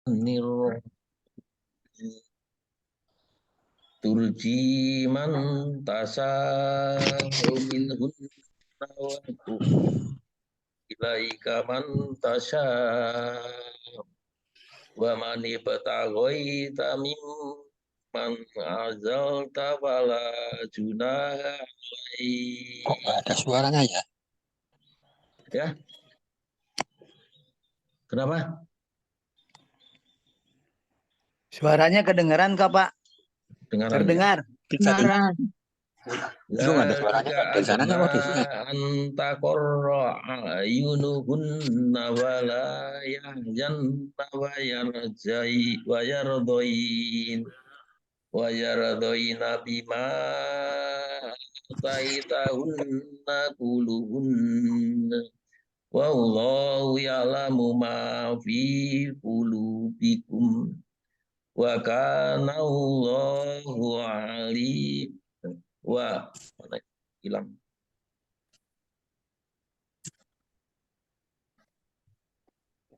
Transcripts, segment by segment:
Nir turji man tasa minhunna wa ilaika man tasa wa man ibtaghaita mimman azalta wala junaha Kok nggak alaik. ada suaranya ya? Ya, kenapa? Suaranya kedengaran kah, Pak? Dengaran ya. Terdengar. Kita dengar. Kedengaran. Itu nggak ada suaranya Zalika kok. Dari sana adna nggak mau di sini. anta qarra ayunuhunna wala yahjanna wa yardain wa yardaina bima taitahunna kuluhunna wallahu ya'lamu ma fi qulubikum wa kana Allahu alim. Wah, mana hilang.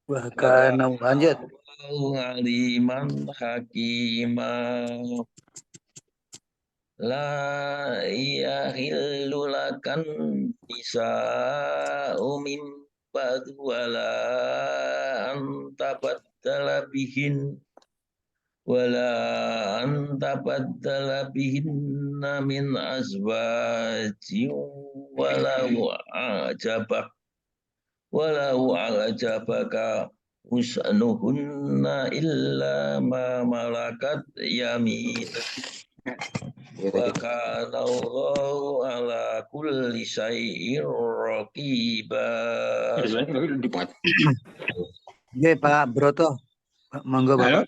Bahkan lanjut. Allahu aliman hakimah. La yahillu lakan nisa'u min ba'du wala antabaddala bihinna min azwajin ajabak walau a'jabaka husnuhunna illa ma malakat yaminuk wa kana Allahu ala kulli syai'in raqiba. Oke, Pak Broto. Monggo, Pak. Halo,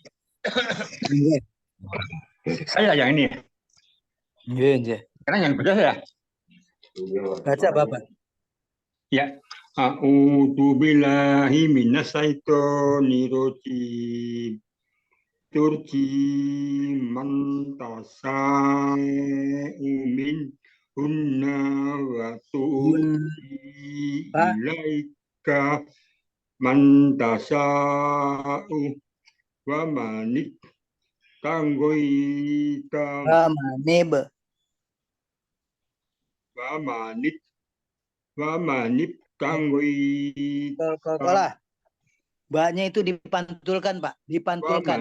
Oke. saya yang ini. Oke. Karena yang benar ya. Baca, Bapak. Ya. A'udzu billahi minasyaitonir rajim. Turji man tasa'u min hunna wa tu'ti Pak. ilaika man tasa'u wa manik tanggoita Ramanib. wa manip tanggoita Kolah. Mbaknya itu dipantulkan, Pak. Dipantulkan.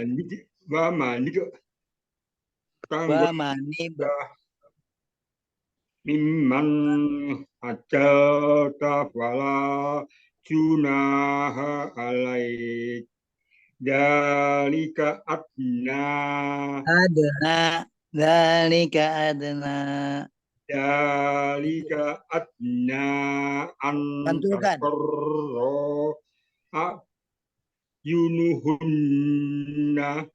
wa manip Ramanib. mimman ajalta fala junaha alaik dalika adna Adna. Dalika adna. dalika adna an Pantulkan. takorro yunuhunna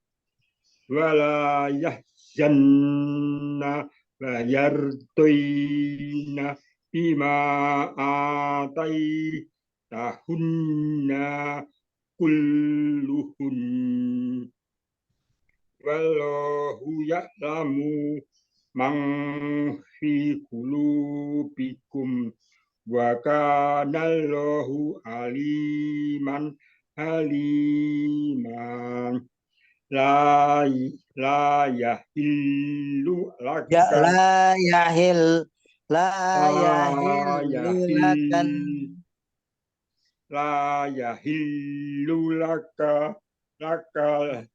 wala yahzanna wa yartoina bima atai tahunna kulluhun wallahu ya'lamu man fi qulubikum wa kana Allahu aliman haliman la yahillu laka Ya la yahil. La la yahil lakan. yahillu laka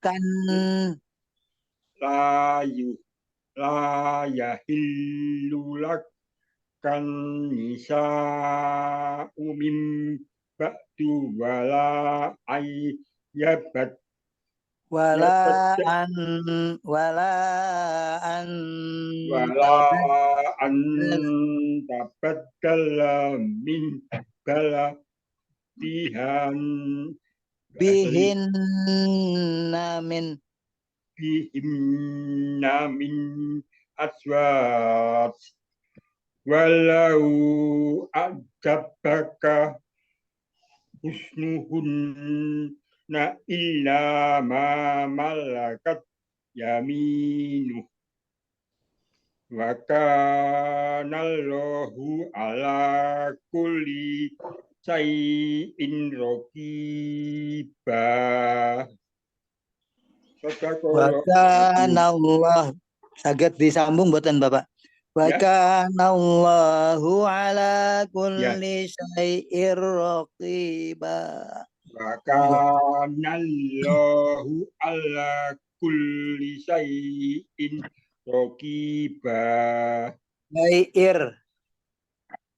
Kan. la yahillu lakan nisa'u min ba'du wala ayyabat Wala an. Wala an. wala antabaddala min bala bihan Bihin namin. bihimna min aswat walau ajabaka husnuhunna illa ma malakat yaminu wa kana Allahu ala kulli syai'in raqiba. Sadaqallah. Wakanallah. Saged disambung mboten Bapak. Ya. Wakanallahu ala Ya. kulli syai'ir raqiba. Wa kanallahu ala kulli syai'in raqiba. Syai'ir.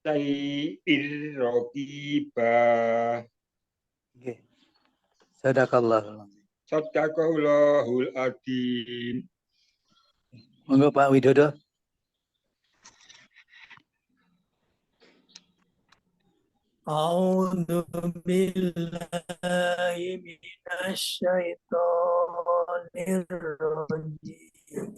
Syai'ir raqiba. Nggih. Sadaqallah. Sadaqallahul adzim. Monggo Pak Widodo. أعوذ بالله من الشيطان الرجيم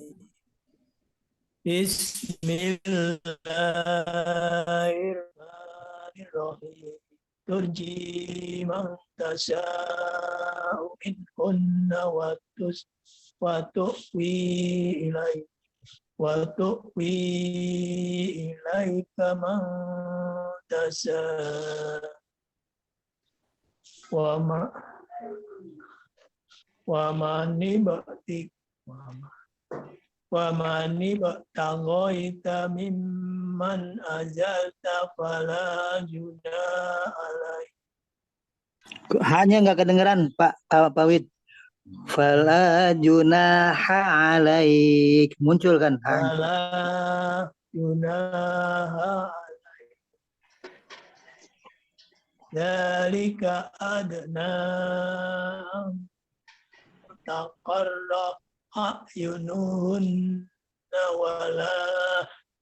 بسم الله الرحمن الرحيم ترجي من تشاء منهن وتؤوي إليك من تشاء ومن ابتغيت ممن أزلت فلا جناح عليك. Hanya nggak kedengeran Pak Wid. Fala junaha alaik. Muncul kan? Fala junaha alaik. Dzalika adna taqarra a'yunuhunna wala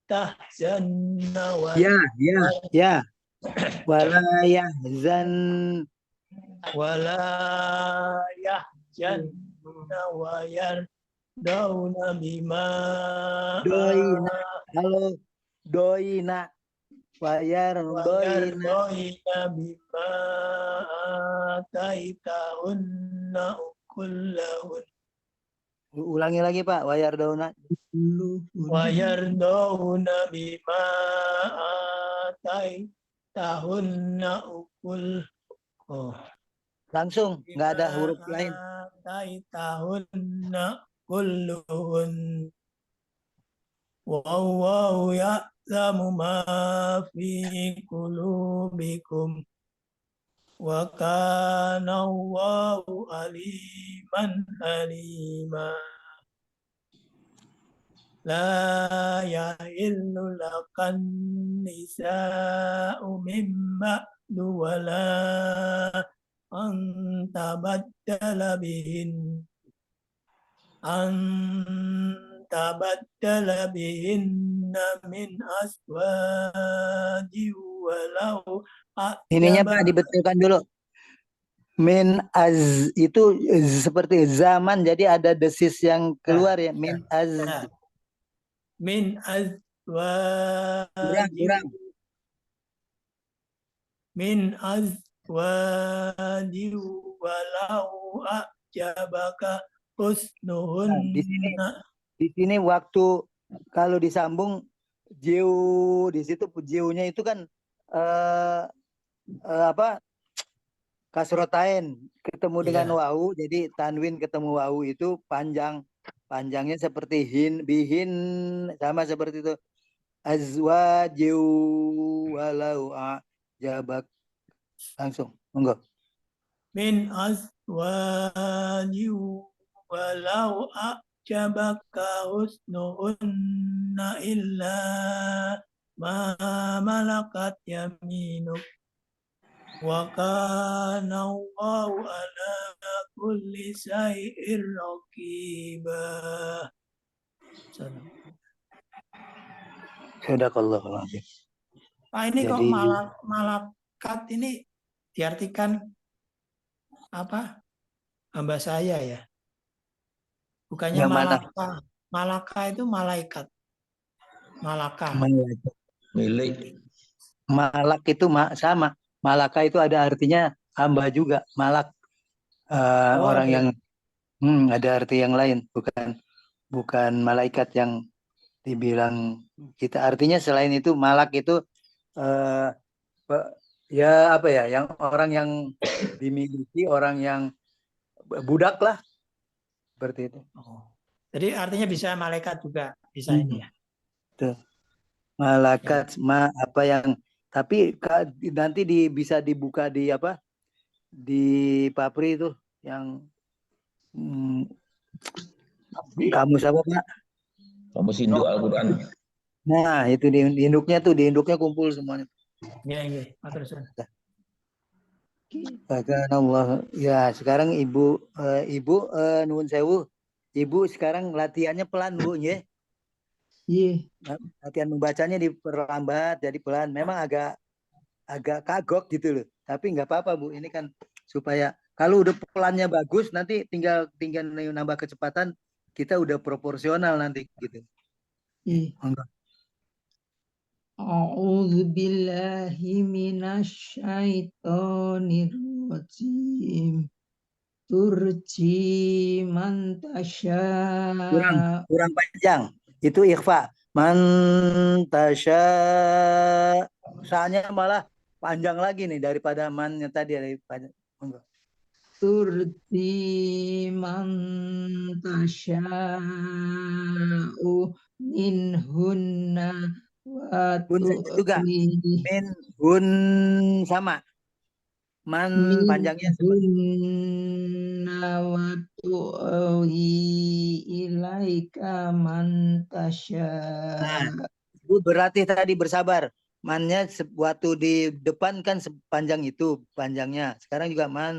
tahzanna Ya. Wala yahzan. wala yahzanna wa yardawna bima Doina. Halo. Doina. Wayar doina. ويرضين بما آتيتهن كلهن Ulangi lagi Pak. Wayar doina. ويرضون بما آتيتهن Langsung. Nggak ada huruf lain. آتيتهن كلهن والله يعلم ما في قلوبكم وكان الله عليما حليما لا يحل لك النساء من بعد ولا أن تبدل بهن من أزواج ولو Ininya Pak dibetulkan dulu. Min az itu seperti zaman, jadi ada desis yang keluar ya. Min az. min azwaji Kurang. min azwaji walau a'jabaka husnuhunna. Di sini waktu kalau disambung jeu, di situ jeunya itu kan kasrotain ketemu dengan wau, jadi tanwin ketemu wau itu panjangnya seperti bihin, sama seperti itu. Azwaju walau jabak. Langsung monggo. Min azwaji walau a'jabaka husnuhunna illa ma malakat yaminuk wa kana Allahu ala kulli syai'in raqiba. Sadaqallahul adzim. Pak, ini kok Jadi malakat ini diartikan apa? Hamba saya ya. Bukannya yang mana? malaka. Malaka itu malaikat. Malaka. Milik. Malak itu sama. Malaka itu ada artinya hamba juga. Malak orang yang ada arti yang lain, bukan malaikat yang dibilang kita. Artinya selain itu malak itu ya apa ya, yang orang yang dimiliki, orang yang budak lah. seperti itu. Oh. Jadi artinya bisa malaikat juga bisa ini ya. Tuh. Malaikat apa yang tapi nanti bisa dibuka di apa? Di Papri itu yang kamus apa Pak? Kamus Hindu Al-Quran. Nah, itu di induknya kumpul semuanya. Iya. Terus. Allah. Ya, sekarang Ibu nuwun sewu. Ibu sekarang latihannya pelan, Bu, ya. Iya. Latihan membacanya diperlambat jadi pelan. Memang agak kagok gitu loh. Tapi nggak apa-apa, Bu. Ini kan supaya kalau udah pelannya bagus nanti tinggal nambah kecepatan, kita udah proporsional nanti gitu. Enggak. A'udzu billahi minasyaitonir rajim. Turji man tasya. Kurang panjang. Itu ikhfa. Man tasya. Soalnya malah panjang lagi nih daripada mannya tadi daripada. Enggak. Turji man tasya'u minhunna wa juga min hun sama man panjangnya minhunna wa tu'wi ilaika man tasya'. Ibu berarti tadi bersabar. Mannya waktu di depan kan sepanjang itu panjangnya. Sekarang juga man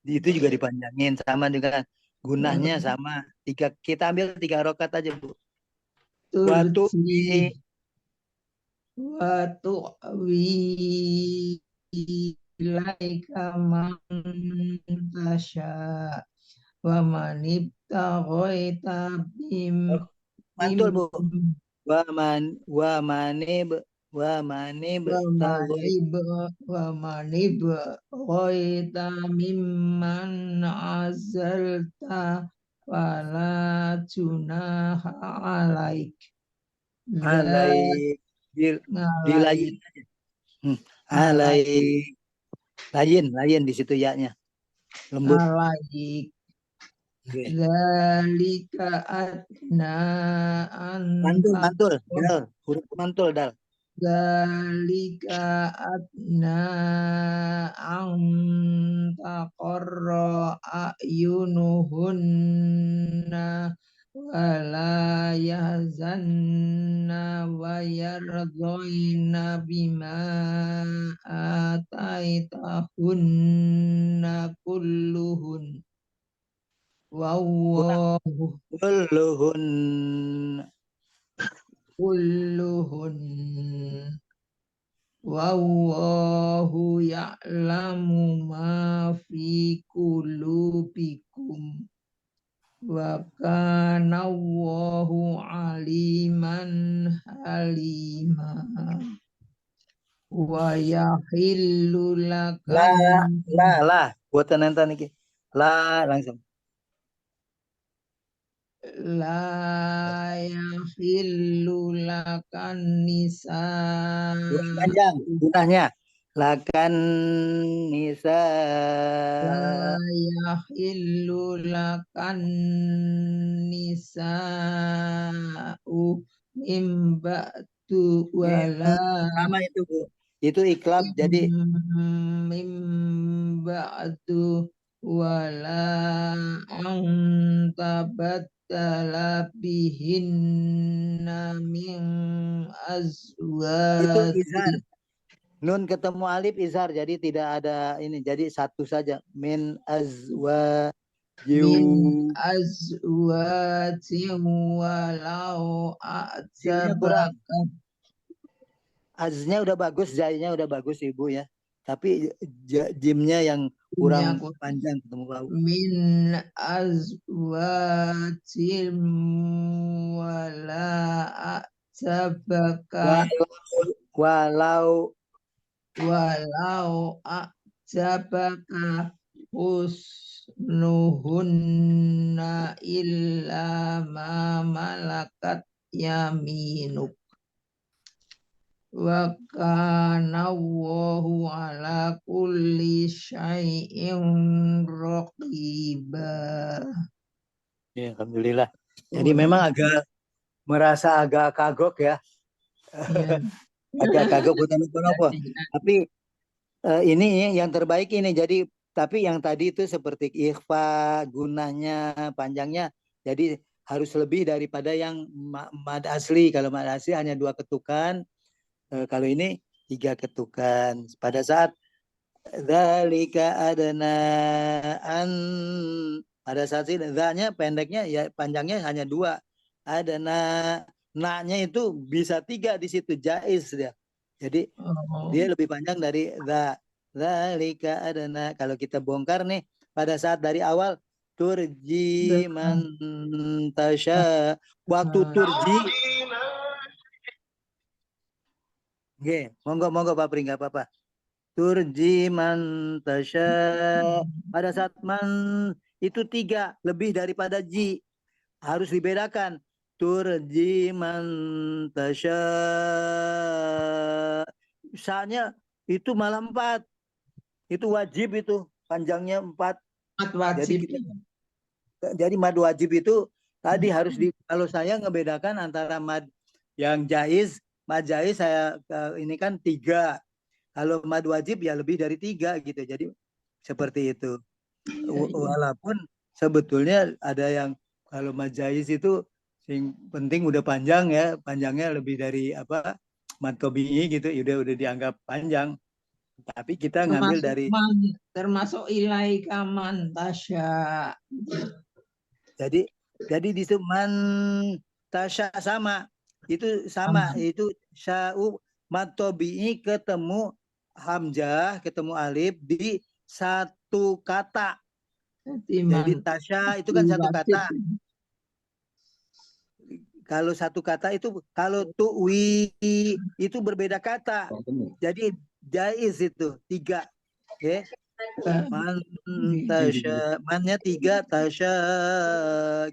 itu juga dipanjangin sama dengan gunahnya sama. Kita ambil 3 rokat aja, Bu. Turji wa tu'wi ilaika man tasya wa man ibtaghaita mantul, Bu. Wa manib ghaita mimman azalta wala junaha alaik. Lain di situ ya-nya. Lembut. Alaik. Zalika adna mantul dal, huruf mantul dal. Zalika adna taqarra ayunuhunna wala yahzanna wa yardayna bima ataitahunna kulluhun. Wallahu kulluhun wallahu ya'lamu ma fi qulubikum wa kana Allahu aliman halima wa yahillu lakum la buatan nanti niki la langsung la yahillu lakan nisa panjang gunanya lakan nisa la yahillu lakan nisa mimba'du wala sama itu Bu itu iklab jadi mimba'du wala antabat bihinna min azwaj. Itu izhar. Nun ketemu alif izhar jadi tidak ada ini jadi satu saja min azwajin walau a'jabaka. Aznya udah bagus, zainya udah bagus Ibu ya. Tapi jimnya yang kurang panjang ketemu bau. Min azwajin wala a'jabaka. Walau a'jabaka husnuhunna illa ma malakat yaminuk. Wa kana Allahu ala kulli syai'in raqiba. Ya, alhamdulillah. Jadi memang merasa agak kagok ya. Iya. Agak kagok bukan apa-apa. Tapi ini yang terbaik ini. Jadi tapi yang tadi itu seperti ikhfa, gunahnya, panjangnya. Jadi harus lebih daripada yang mad asli. Kalau mad asli hanya 2 ketukan. Kalau ini 3 ketukan. Pada saat dzalika adna an, pada saat ini dzanya pendeknya ya, panjangnya hanya 2. Adna, na-nya itu bisa 3 di situ, jaiz dia. Jadi Oh. dia lebih panjang dari dzalika adna. Kalau kita bongkar nih pada saat dari awal turji man tasya, waktu turji. Oke, monggo Pak Pri, nggak apa-apa. Turji man tasya, pada saat man itu 3 lebih daripada ji, harus dibedakan. Turji man tasya, misalnya itu malah 4, itu wajib, itu panjangnya 4. Mat Jadi wajib. jadi mad wajib itu tadi harus kalau saya ngebedakan antara mad yang jaiz, mad jaiz saya ini kan 3. Kalau mad wajib ya lebih dari 3 gitu. Jadi seperti itu. Walaupun sebetulnya ada yang kalau mad jaiz itu yang penting udah panjang ya, panjangnya lebih dari apa mad tabi'i gitu, udah dianggap panjang. Tapi kita ngambil dari Termasuk ilaika man tasya. jadi di situ man tasya sama. Itu sama, itu sya'u mad tabi'i ketemu hamzah, ketemu alif di 1 kata. Jadi tasya itu kan 1 kata. Kalau 1 kata itu, kalau tu'wi itu berbeda kata. Jadi jaiz itu 3. Oke. Man tasya, mannya 3, tasya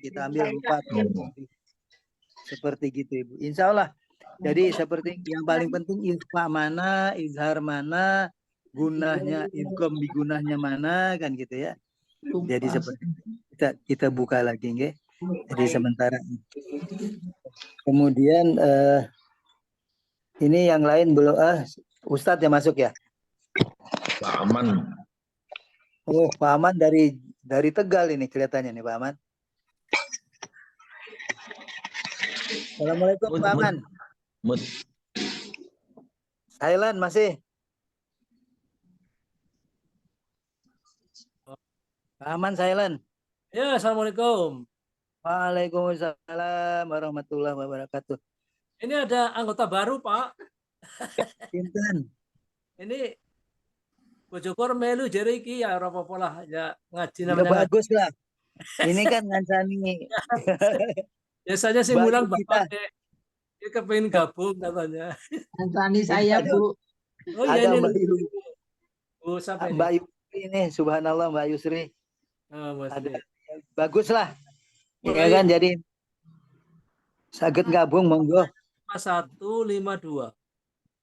kita ambil 4. Seperti gitu Ibu. Insya Allah. Jadi seperti yang paling penting ikhfa mana, izhar mana, gunahnya, idgham bi gunahnya mana, kan gitu ya. Jadi seperti kita buka lagi nggih. Jadi sementara kemudian ini yang lain belum Ustadz yang masuk ya. Pak Aman. Oh, Pak Aman dari Tegal ini kelihatannya nih Pak Aman. Assalamualaikum Pak Aman. Thailand masih. Pak Aman Thailand. Ya, assalamualaikum. Waalaikumsalam warahmatullahi wabarakatuh. Ini ada anggota baru Pak. Pinten. Ini Bojokor melu jari iki ya ora apa-apa lah ya ngaji Ya namanya. bagus lah. Ini kan ngancani. Biasanya sih mulang Bapak dia kepengen gabung katanya. Ngancani saya Bu. Oh iya Ada ini Mbak Yusri. Bu siapa ini? Mbak Yusri ini, subhanallah Mbak Yusri. Oh, Ada bagus lah. Ya kan jadi saged gabung monggo. 5152.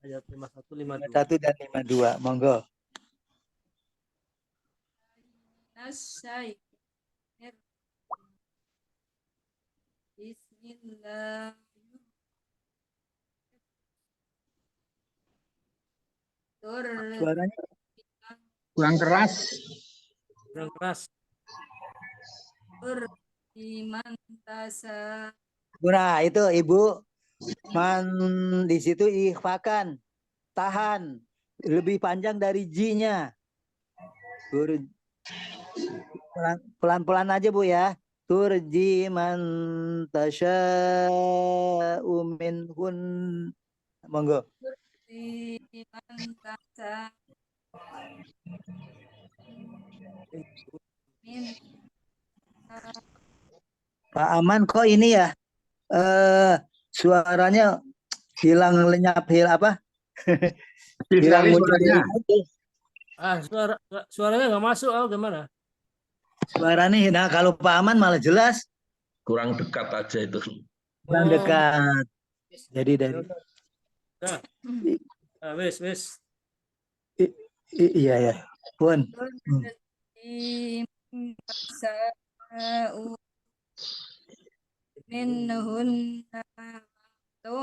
Ayat 5152. 1 dan 52 monggo. Bismillah. Suaranya Kurang keras. Kurang keras. Iman tasa. nah itu Ibu man di situ ikhfakan, tahan lebih panjang dari ji-nya. Pelan-pelan aja Bu ya. Turji man tasya'u minhun. Monggo. Iman tasa. Pak Aman kok ini ya suaranya hilang lenyap apa? Hilang suaranya. Suaranya nggak masuk gimana? Suaranya nah kalau Pak Aman malah jelas. Kurang dekat aja itu. Kurang dekat. Jadi dari wes. Iya ya. Pun. minhunna tu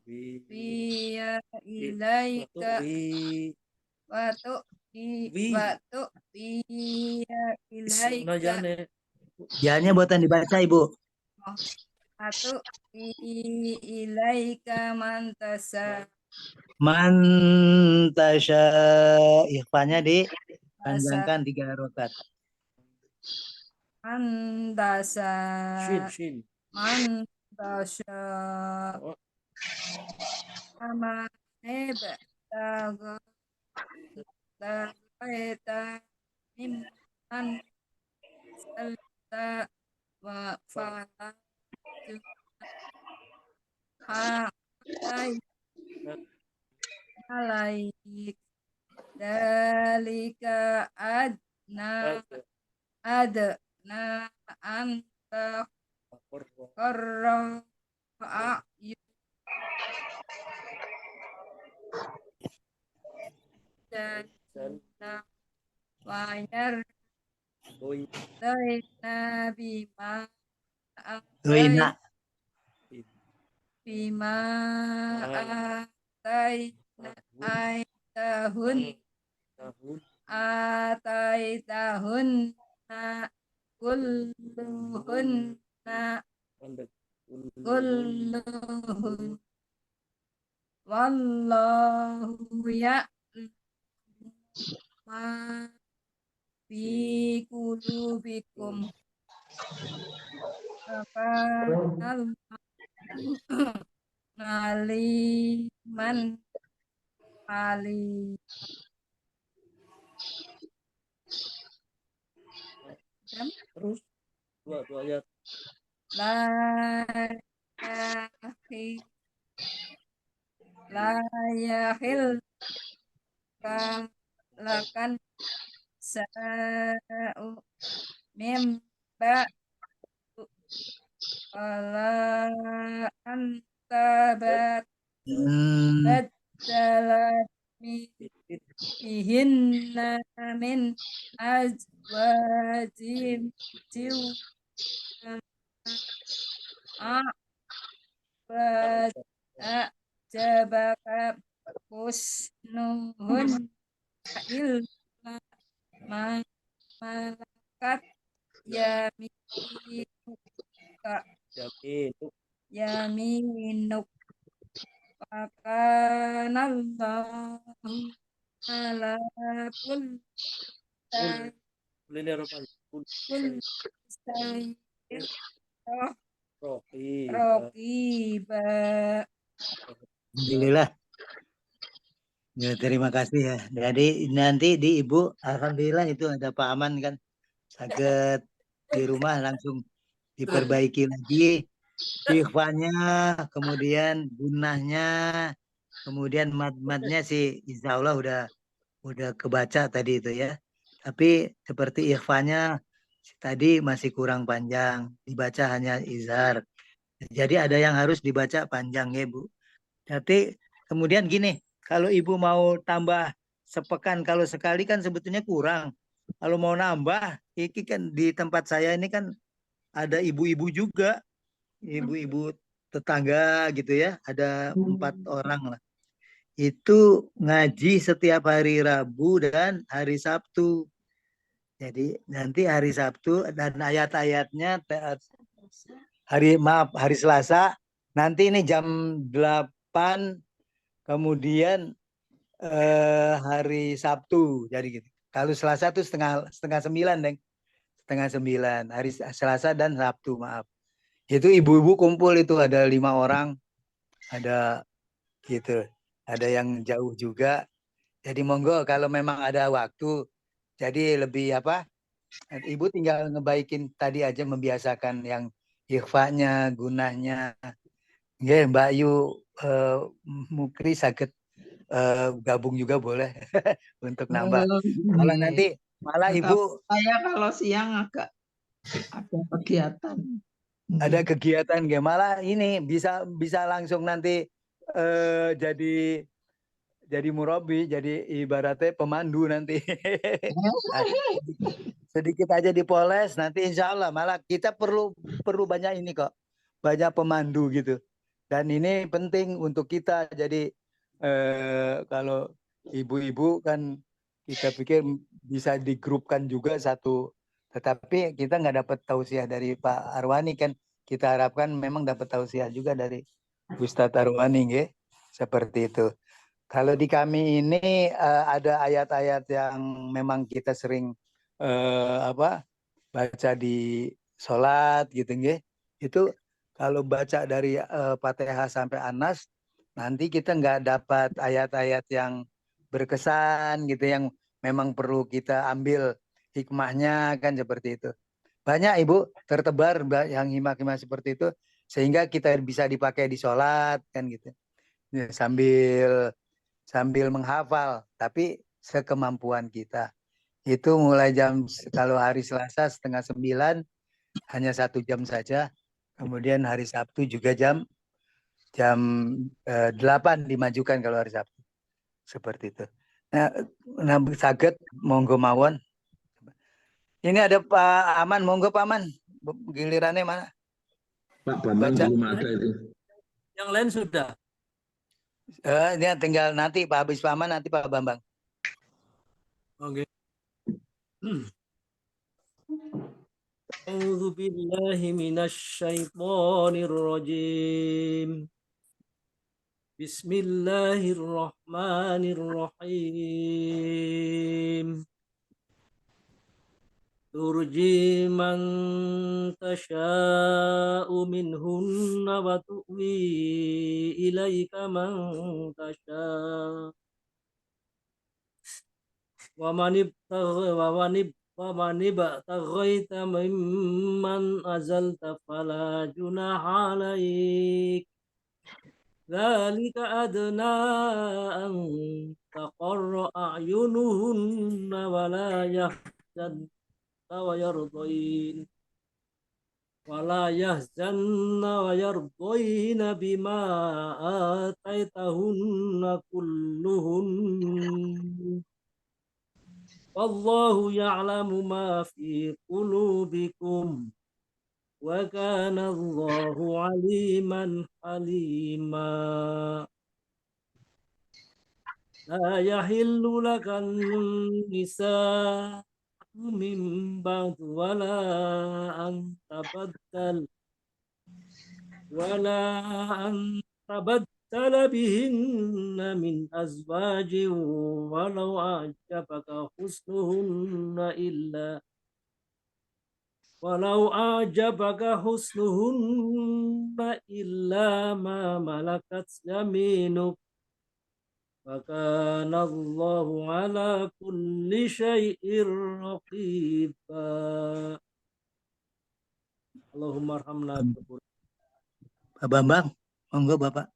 Wi. biya Waktu ilaika wi. watu Wi. watu biya Isna ilaika jane. Ya-nya buatan dibaca, Ibu. watu ilaika mantasa Mantasya. Ikhfanya dipanjangkan 3 harokat. mantasa Shin. mantasa Oh, ama neba taga tagaita mimman salta wa fa'ala alaik dalika adna anta qarra dan wayar daina Doina. bima ataitahun kulluhunna wallahu ya'lamu ma fi qulubikum akanal aliman alim. Terus dua ayat. La yahil lakan sa'u mimba wala antabat badalat bihinna min azwajim jabaka husnuhun illa ma malakat yaminuk wakanallahu ala kulli roqiba. Alhamdulillah. Ya, terima kasih ya. Jadi nanti di Ibu, alhamdulillah itu ada Pak Aman kan. Saged di rumah langsung diperbaiki lagi ikhfanya, kemudian gunahnya, kemudian mad-madnya sih insya Allah udah kebaca tadi itu ya. Tapi seperti ikhfanya tadi masih kurang panjang, dibaca hanya izhar. Jadi ada yang harus dibaca panjang ya Bu. Tapi kemudian gini, kalau Ibu mau tambah sepekan, kalau sekali kan sebetulnya kurang. Kalau mau nambah, ini kan di tempat saya ini kan ada ibu-ibu juga, ibu-ibu tetangga gitu ya, ada 4 orang lah. Itu ngaji setiap hari Rabu dan hari Sabtu. Jadi nanti hari Sabtu dan ayat-ayatnya hari Selasa, nanti ini jam 8, kemudian hari Sabtu. Jadi gitu. Kalau Selasa tuh setengah 9, Deng. Setengah 9. Hari Selasa dan Sabtu, maaf. Itu ibu-ibu kumpul itu ada 5 orang. Ada gitu. Ada yang jauh juga. Jadi monggo kalau memang ada waktu. Jadi lebih apa? Ibu tinggal ngebaikin tadi aja, membiasakan yang ikhfanya, gunahnya. Ya, Mbak Yu Mukri sakit gabung juga boleh untuk nambah. Kalau nanti malah Ibu saya kalau siang agak ada kegiatan. ada kegiatan nggak, malah ini bisa langsung nanti jadi murabi, jadi ibaratnya pemandu nanti. Sedikit aja dipoles, nanti insya Allah malah kita perlu banyak ini kok. banyak pemandu gitu. Dan ini penting untuk kita. Jadi kalau ibu-ibu kan kita pikir bisa digrupkan juga satu, tetapi kita nggak dapat tausiah dari Pak Arwani kan. Kita harapkan memang dapat tausiah juga dari Ustadz Arwani, nggih. Seperti itu. Kalau di kami ini ada ayat-ayat yang memang kita sering baca di sholat gitu, nggih. Itu kalau baca dari Fatihah sampai Anas, nanti kita nggak dapat ayat-ayat yang berkesan gitu, yang memang perlu kita ambil hikmahnya kan seperti itu. Banyak Ibu tertebar yang hikmah-hikmah seperti itu, sehingga kita bisa dipakai di sholat kan gitu. Ya, sambil menghafal, tapi sekemampuan kita. Itu mulai kalau hari Selasa 8:30 hanya 1 jam saja. Kemudian hari Sabtu juga jam 8 dimajukan kalau hari Sabtu. Seperti itu. Nah saged monggo mawon. Ini ada Pak Aman, monggo Pak Aman. Gilirannya mana? Pak Bambang Baca. belum ada itu. Yang lain sudah. Ini tinggal nanti Pak habis Pak Aman, nanti Pak Bambang. Oke. A'udzu billahi minasyaitonir rajim. Bismillahirrahmanirrahim. Turji man tasha'u minhunna wa tu'wi ilaika man tasha' wa man ibtaghaita mimman azalta fala junaha alaik dzalika adna an taqarra a'yunuhunna wa la yahzanna wa yardain wala yahzanna wa yardaina bima ataitahunna kulluhun wallahu ya'lamu ma fi qulubikum wa kana Allahu aliman halima. La yahillu lakan nisa min ba'd wala an tabaddal bihinna min azwajin walau a'jabaka husnuhunna illa ma malakat yaminuk wa kana Allahu ala kulli syai'ir raqiba. Allahumma arhamna. Pak Bambang, monggo Bapak.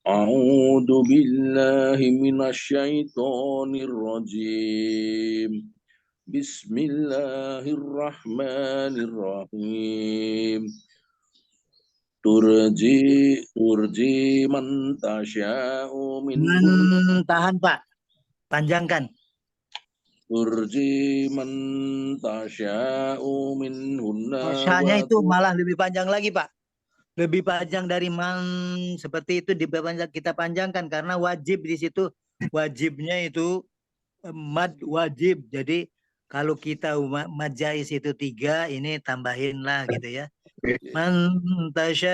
A'udzu billahi minasyaitonir rajim. Bismillahirrahmanirrahim. Turji man tasya'u minhum. Tahan Pak, panjangkan. Turji man tasya'u minhunna. Tasya'nya itu malah lebih panjang lagi Pak. Lebih panjang dari man, seperti itu kita panjangkan karena wajib di situ, wajibnya itu mad wajib. Jadi kalau kita mad jais itu 3, ini tambahin lah gitu ya. Man tasya'u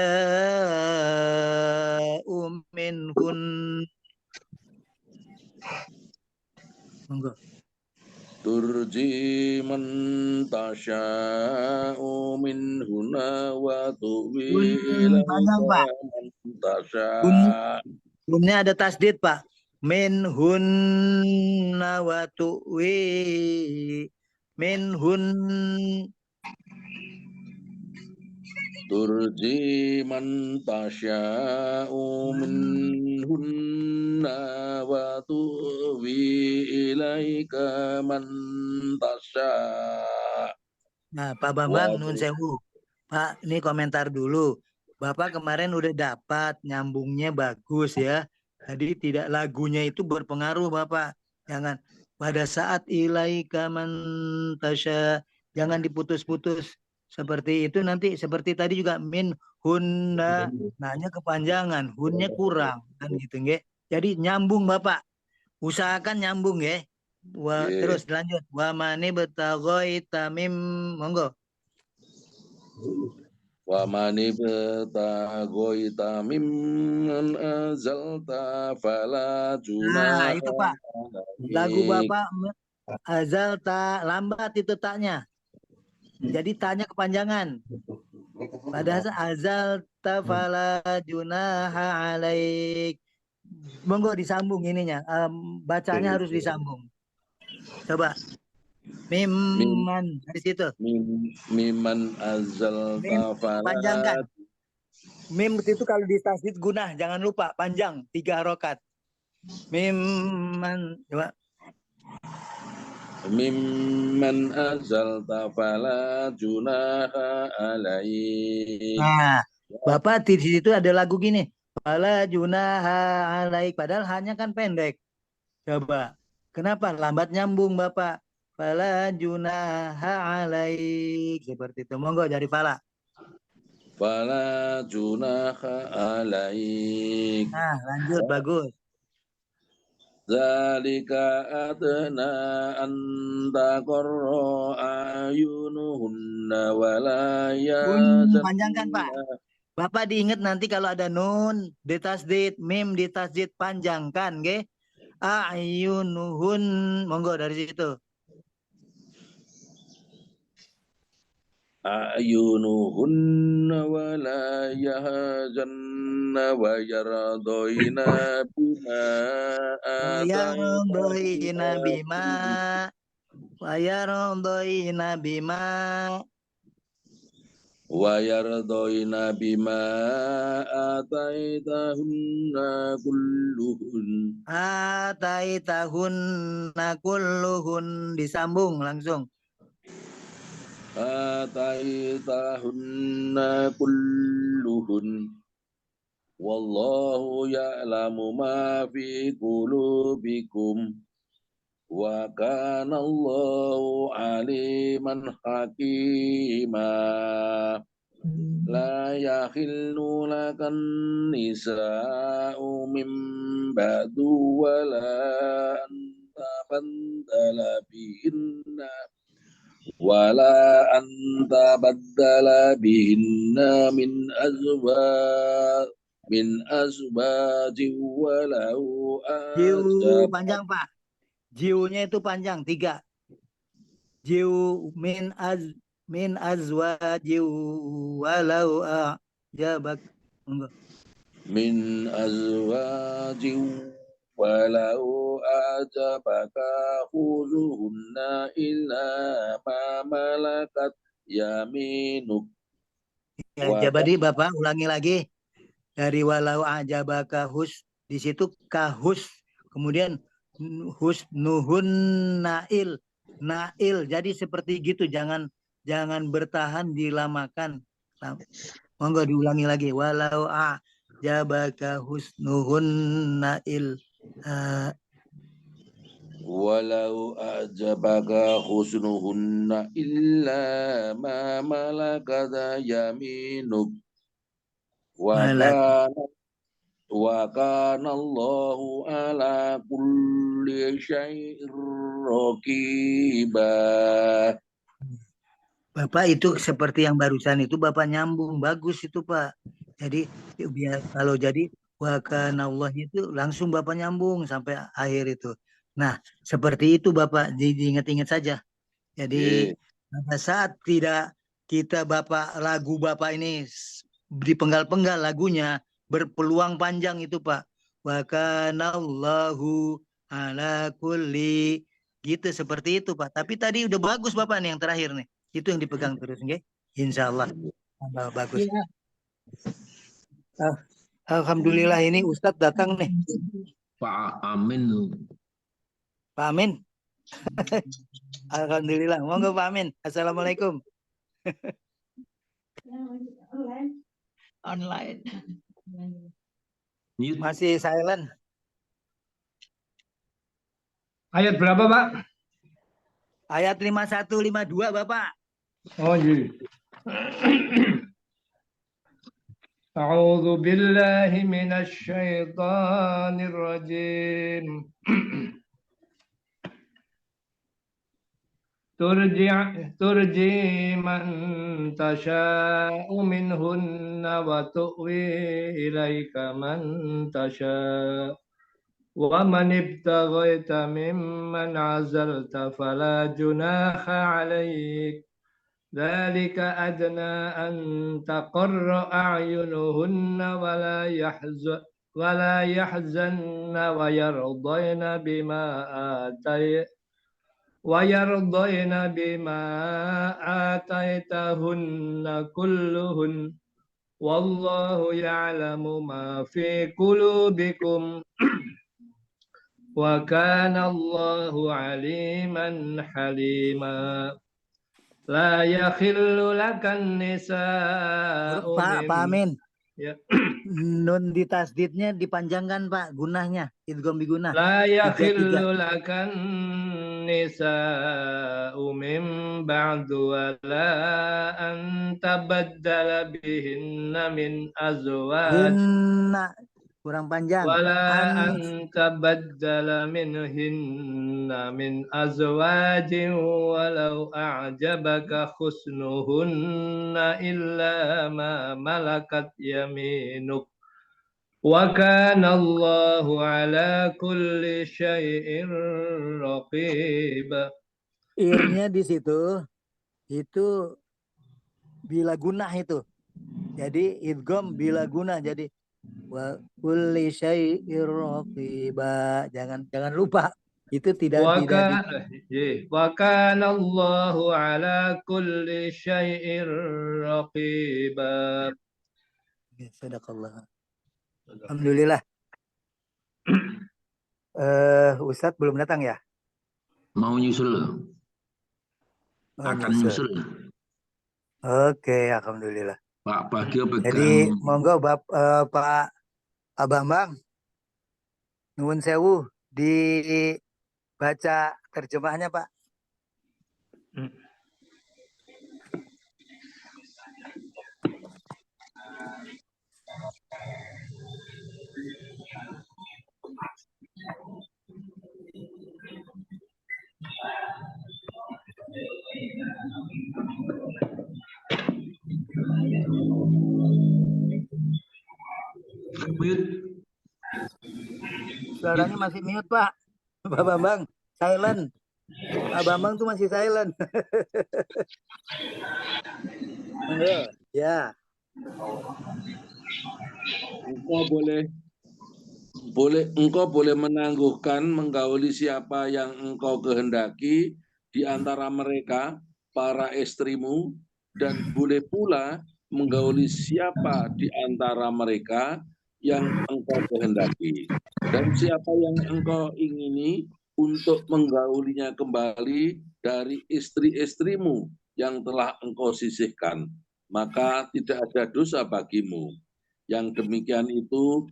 minhun. Monggo. Turji man tasya'u minhunna wa tuwi ilaika man tasya'. Bunnya ada tasdid Pak. Minhunna wa tuwi minhun. Turji man tasya'u minhunna wa tuwi ilaika man tasya'. Nah, Pak Bambang nun sewu. Pak, ini komentar dulu. Bapak kemarin udah dapat nyambungnya bagus ya. Jadi tidak lagunya itu berpengaruh Bapak. Jangan pada saat ilaika man tasya Jangan diputus-putus. Seperti itu nanti seperti tadi juga min hunna, nanya kepanjangan, hunnya kurang kan gitu nggih. Jadi nyambung Bapak. Usahakan nyambung ya. Nggih. Terus lanjut. Wa mani betagoita mim, monggo. Wa mani betagoita mimman azalta fala Nah, junaha itu Pak. Lagu alaik. Bapak azal tak lambat itu taknya. Jadi tanya kepanjangan. Padahal azal tafala junaha alaik. Monggo disambung ininya. Bacanya harus disambung. Coba. Mimman dari situ. Miman azalta Mim fala. panjangkan. Mim itu kalau di tasdid gunah, jangan lupa panjang 3 harokat. Mimman, coba. Mimman azalta fala junaha alaik. Nah, Bapak di situ ada lagu gini. Fala junaha alaik. Padahal hanya kan pendek. Coba. Kenapa? Lambat nyambung Bapak. Fala junaha alaik. Seperti itu. Monggo dari Fala. Fala junaha alaik. Nah, lanjut. Bagus. Zalika adna anta qarra ayunuhunna wala Panjangkan Pak. Bapak diingat nanti kalau ada nun ditasdid, mim ditasdid panjangkan, nggih. Ayunuhun, monggo dari situ. Ayunuhunna wala yahzanna wa yardoina bima Wayardoina bima, wayardoina bima, wayardoina bima ataitahunna kulluhun. ataitahunna kulluhun, disambung langsung. Ataitahunna kulluhun. Wallahu ya'lamu ma fi qulubikum. Wa kana Allahu aliman hakima. La yahillu lakan nisa'u min ba'du wa la anta bandala bihinna wala anta baddala bihinna min azwajin walau Jiu ajab. panjang Pak. Jiunya itu panjang 3. Jiu min azwajiu walau ajabak. Monggo. Min azwajin walau ajabaka khuzuhunna illa ma malakat yaminuk. Ya, jadi Bapak ulangi lagi. Dari walau ajabaka hus, di situ kahus, kemudian husnuhun nail. Nail. Jadi seperti gitu, jangan bertahan dilamakan. Monggo diulangi lagi. Walau ajabaka husnuhun nail. Walau ajabaka husnuhunna illa ma malakat yaminuk. Wa kana Allahu ala kulli syai'ir raqiba. Bapak itu seperti yang barusan itu Bapak nyambung bagus itu Pak. Jadi kalau jadi wa kana Allah itu langsung Bapak nyambung sampai akhir itu. Nah, seperti itu Bapak, diingat-ingat saja. Jadi pada saat tidak kita Bapak lagu Bapak ini dipenggal-penggal lagunya berpeluang panjang itu Pak. Wa kana Allahu ala kulli gitu seperti itu Pak. Tapi tadi udah bagus Bapak nih yang terakhir nih. Itu yang dipegang terus nggih. Insyaallah. Bagus. Ya. Alhamdulillah ini Ustadz datang nih. Pak Amin. Pak Amin. Alhamdulillah. Monggo Pak Amin. Assalamualaikum. Online. Masih silent. Ayat berapa, Pak? Ayat 51 52 Bapak. Oh iya. أعوذ بالله من الشيطان الرجيم ترجي من تشاء منهن وتؤوي إليك من تشاء ومن ابتغيت ممن عزلت فلا جناح عليك ذلك أدنى أن تقر أعينهن ولا يحزن ويرضين بما آتيتهن كلهن والله يعلم ما في قلوبكم وكان الله عليما حليما لا يخل لك النساء Pak Amin, ya. nun di tasdidnya dipanjangkan Pak, gunahnya idgham bi gunah. لا 3-3. يخل لك النساء من بعد ولا أن تبدل بهن من أزواج Hunna kurang panjang. ولا An أن تبدل منهن من أزواج ولو أعجبك حسنهن إلا ما ملكت يمينك وكان الله على كل شيء رقيب. irnya di situ itu bila gunah itu. Jadi idgham bila gunah, jadi wa kulli syai'ir raqiba. Jangan lupa itu tidak وكان الله على كل شيء رقيبا. Sadaqallah. Alhamdulillah. Ustadz belum datang ya? Mau nyusul. Akan nyusul. Oke, alhamdulillah. Pak Bagio pegang. Jadi monggo Pak Bambang, nuwun sewu dibaca terjemahnya Pak. Mute. Suaranya masih mute Pak. Pak Bambang, silent. Pak Bambang tuh masih silent. Ya. Engkau boleh menangguhkan menggauli siapa yang engkau kehendaki di antara mereka, para istrimu, dan boleh pula menggauli siapa di antara mereka yang engkau kehendaki. Dan siapa yang engkau ingini untuk menggaulinya kembali dari istri-istrimu yang telah engkau sisihkan, maka tidak ada dosa bagimu. Yang demikian itu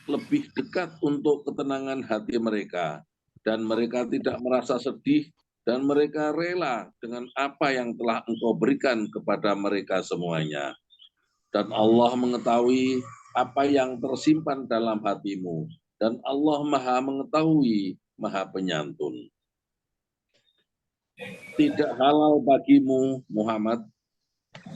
lebih dekat untuk ketenangan hati mereka, dan mereka tidak merasa sedih, dan mereka rela dengan apa yang telah engkau berikan kepada mereka semuanya. Dan Allah mengetahui apa yang tersimpan dalam hatimu, dan Allah Maha mengetahui, Maha Penyantun. Tidak halal bagimu, Muhammad,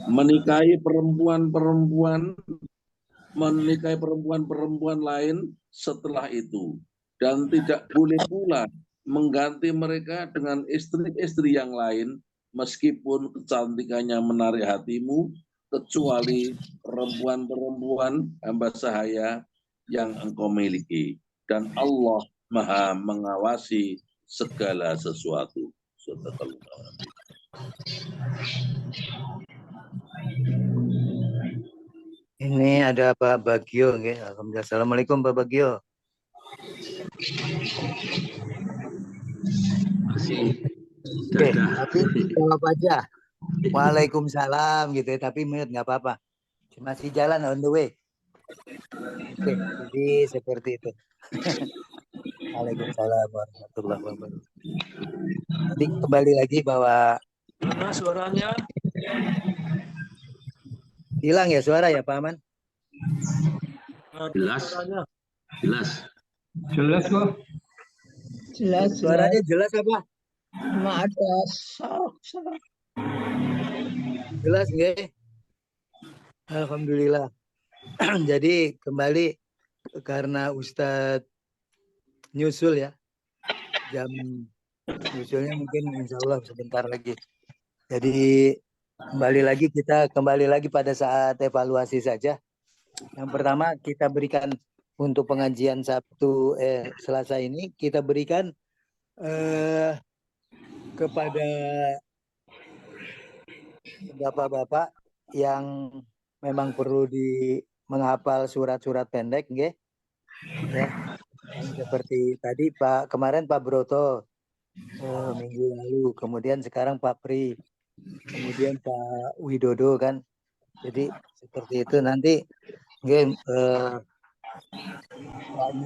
menikahi perempuan-perempuan lain setelah itu, dan tidak boleh pula mengganti mereka dengan istri-istri yang lain meskipun kecantikannya menarik hatimu, kecuali perempuan-perempuan hamba sahaya yang engkau miliki, dan Allah Maha mengawasi segala sesuatu. Ini ada Pak Bagio, nggih. Alhamdulillah. Assalamualaikum Pak Bagio. Oke, tapi jawab aja. Waalaikumsalam gitu ya, tapi mute nggak apa-apa. Masih jalan on the way. Oke, jadi seperti itu. Waalaikumsalam warahmatullahi wabarakatuh. Jadi kembali lagi bahwa Mana suaranya? Hilang ya suara ya Pak Aman? Jelas. Suaranya. Jelas. Jelas kok. Jelas, jelas. Suaranya jelas apa? Cuma ada sok. Jelas nggih? Alhamdulillah. Jadi kembali karena Ustadz nyusul ya. Jam nyusulnya mungkin insya Allah sebentar lagi. Jadi kita kembali lagi pada saat evaluasi saja. Yang pertama kita berikan untuk pengajian Selasa ini kita berikan kepada bapak-bapak yang memang perlu menghafal surat-surat pendek, nggih. Ya. Seperti tadi kemarin Pak Broto minggu lalu, kemudian sekarang Pak Pri, kemudian Pak Widodo kan. Jadi seperti itu nanti nggih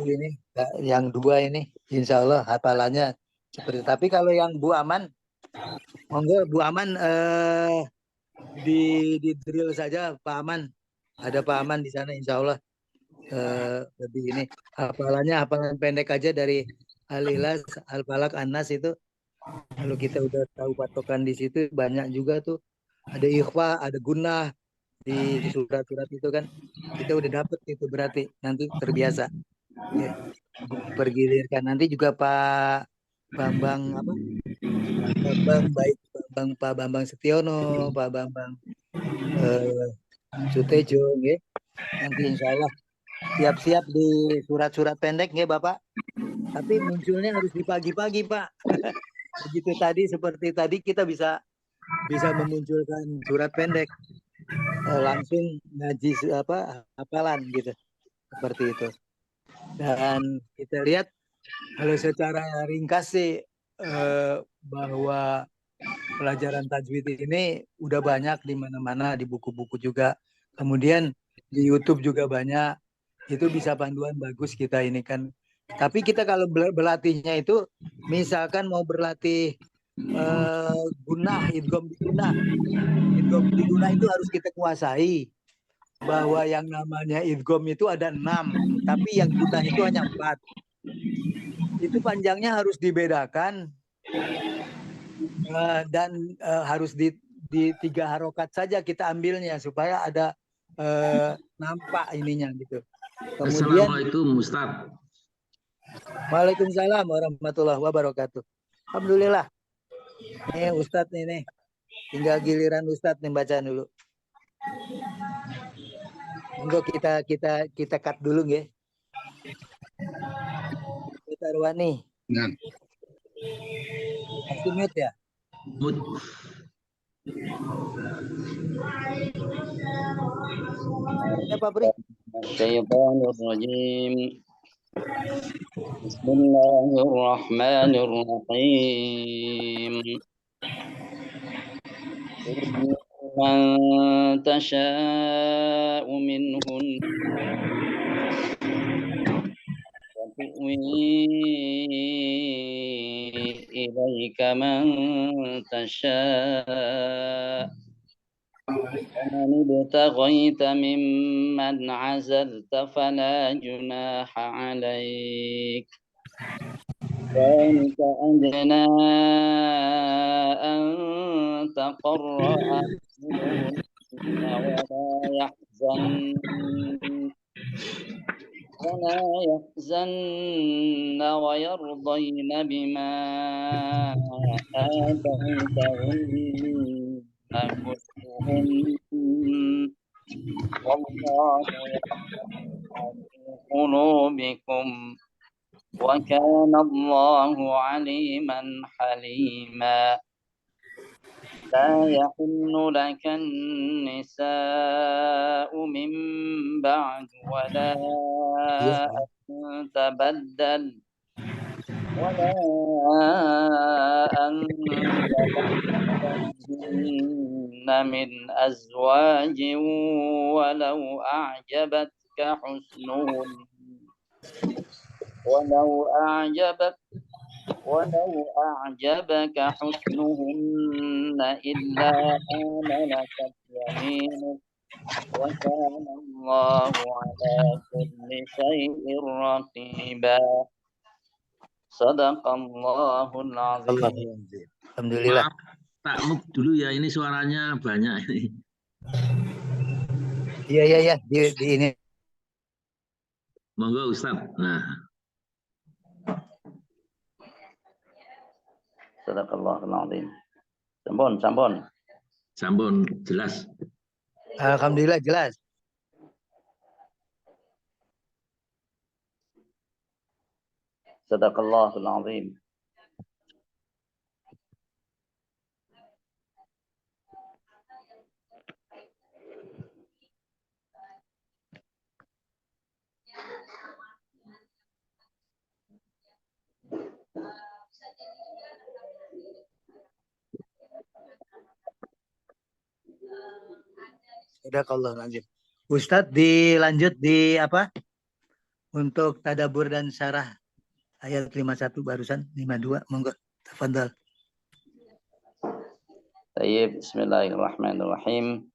ini yang dua ini insya Allah hafalannya seperti. Tapi kalau yang Bu Aman, monggo Bu Aman di drill saja Pak Aman. Ada Pak Aman di sana insya Allah lebih ini hafalan pendek aja dari Al-Ikhlas, Al-Falaq, An-Nas itu. Kalau kita udah tahu patokan di situ banyak juga tuh. Ada ikhfa, ada gunnah di surat-surat itu kan. Kita udah dapet itu berarti nanti terbiasa. Ya. Pergilirkan nanti juga Pak Bambang Pak Bambang Setiono, Pak Bambang Sutejo, ya. Nanti insya Allah siap-siap di surat-surat pendek, ya Bapak. Tapi munculnya harus di pagi-pagi, Pak. Begitu tadi seperti tadi kita bisa memunculkan surat pendek langsung ngaji hafalan gitu, seperti itu. Dan kita lihat kalau secara ringkas sih bahwa pelajaran tajwid ini udah banyak di mana-mana, di buku-buku juga. Kemudian di YouTube juga banyak. Itu bisa panduan bagus kita ini kan. Tapi kita kalau berlatihnya itu misalkan mau berlatih gunnah, idgham di gunnah. Idgham di gunnah itu harus kita kuasai. Bahwa yang namanya idgham itu ada 6, tapi yang gunnah itu hanya 4. Itu panjangnya harus dibedakan dan harus di 3 harokat saja kita ambilnya supaya ada nampak ininya gitu. Kemudian Assalamualaikum Ustaz. Waalaikumsalam warahmatullahi wabarakatuh. Alhamdulillah. Ini Ustadz ini. Tinggal giliran Ustadz nih baca dulu. Monggo kita cut dulu nggih. Kita Ruwani. Nah. Masih mute ya? Mute. Ya Pak Bri. Syaitanirrajim. Bismillahirrahmanirrahim. Man tasha'u minhun wa tu'wi ilaika man tasha' ومن ابتغيت ممن عزلت فلا جناح عليك ذلك أدنى أن تقر أعينهن ولا يحزن ويرضين بما آتيتهن والله يعلم قلوبكم وكان الله عليما حليما لا يحل لك النساء من بعد ولا أن تبدل من أزواج ولو أعجبك حسنهن يعبدون إلا ما ملكت يمينك وكان الله على كل شيء رقيبا صدق الله العظيم. Alhamdulillah. Maaf, tak mute dulu ya, ini suaranya banyak ini. Iya di ini. Monggo Ustadz. Nah, صدق الله العظيم. Sampun. sampun jelas. Alhamdulillah jelas. صدق الله العظيم. Sadaqallahul-azim. Ustadz dilanjut di apa? Untuk tadabur dan syarah ayat 51 barusan 52. Monggo. Tafadhal. Tayyib, bismillahirrahmanirrahim.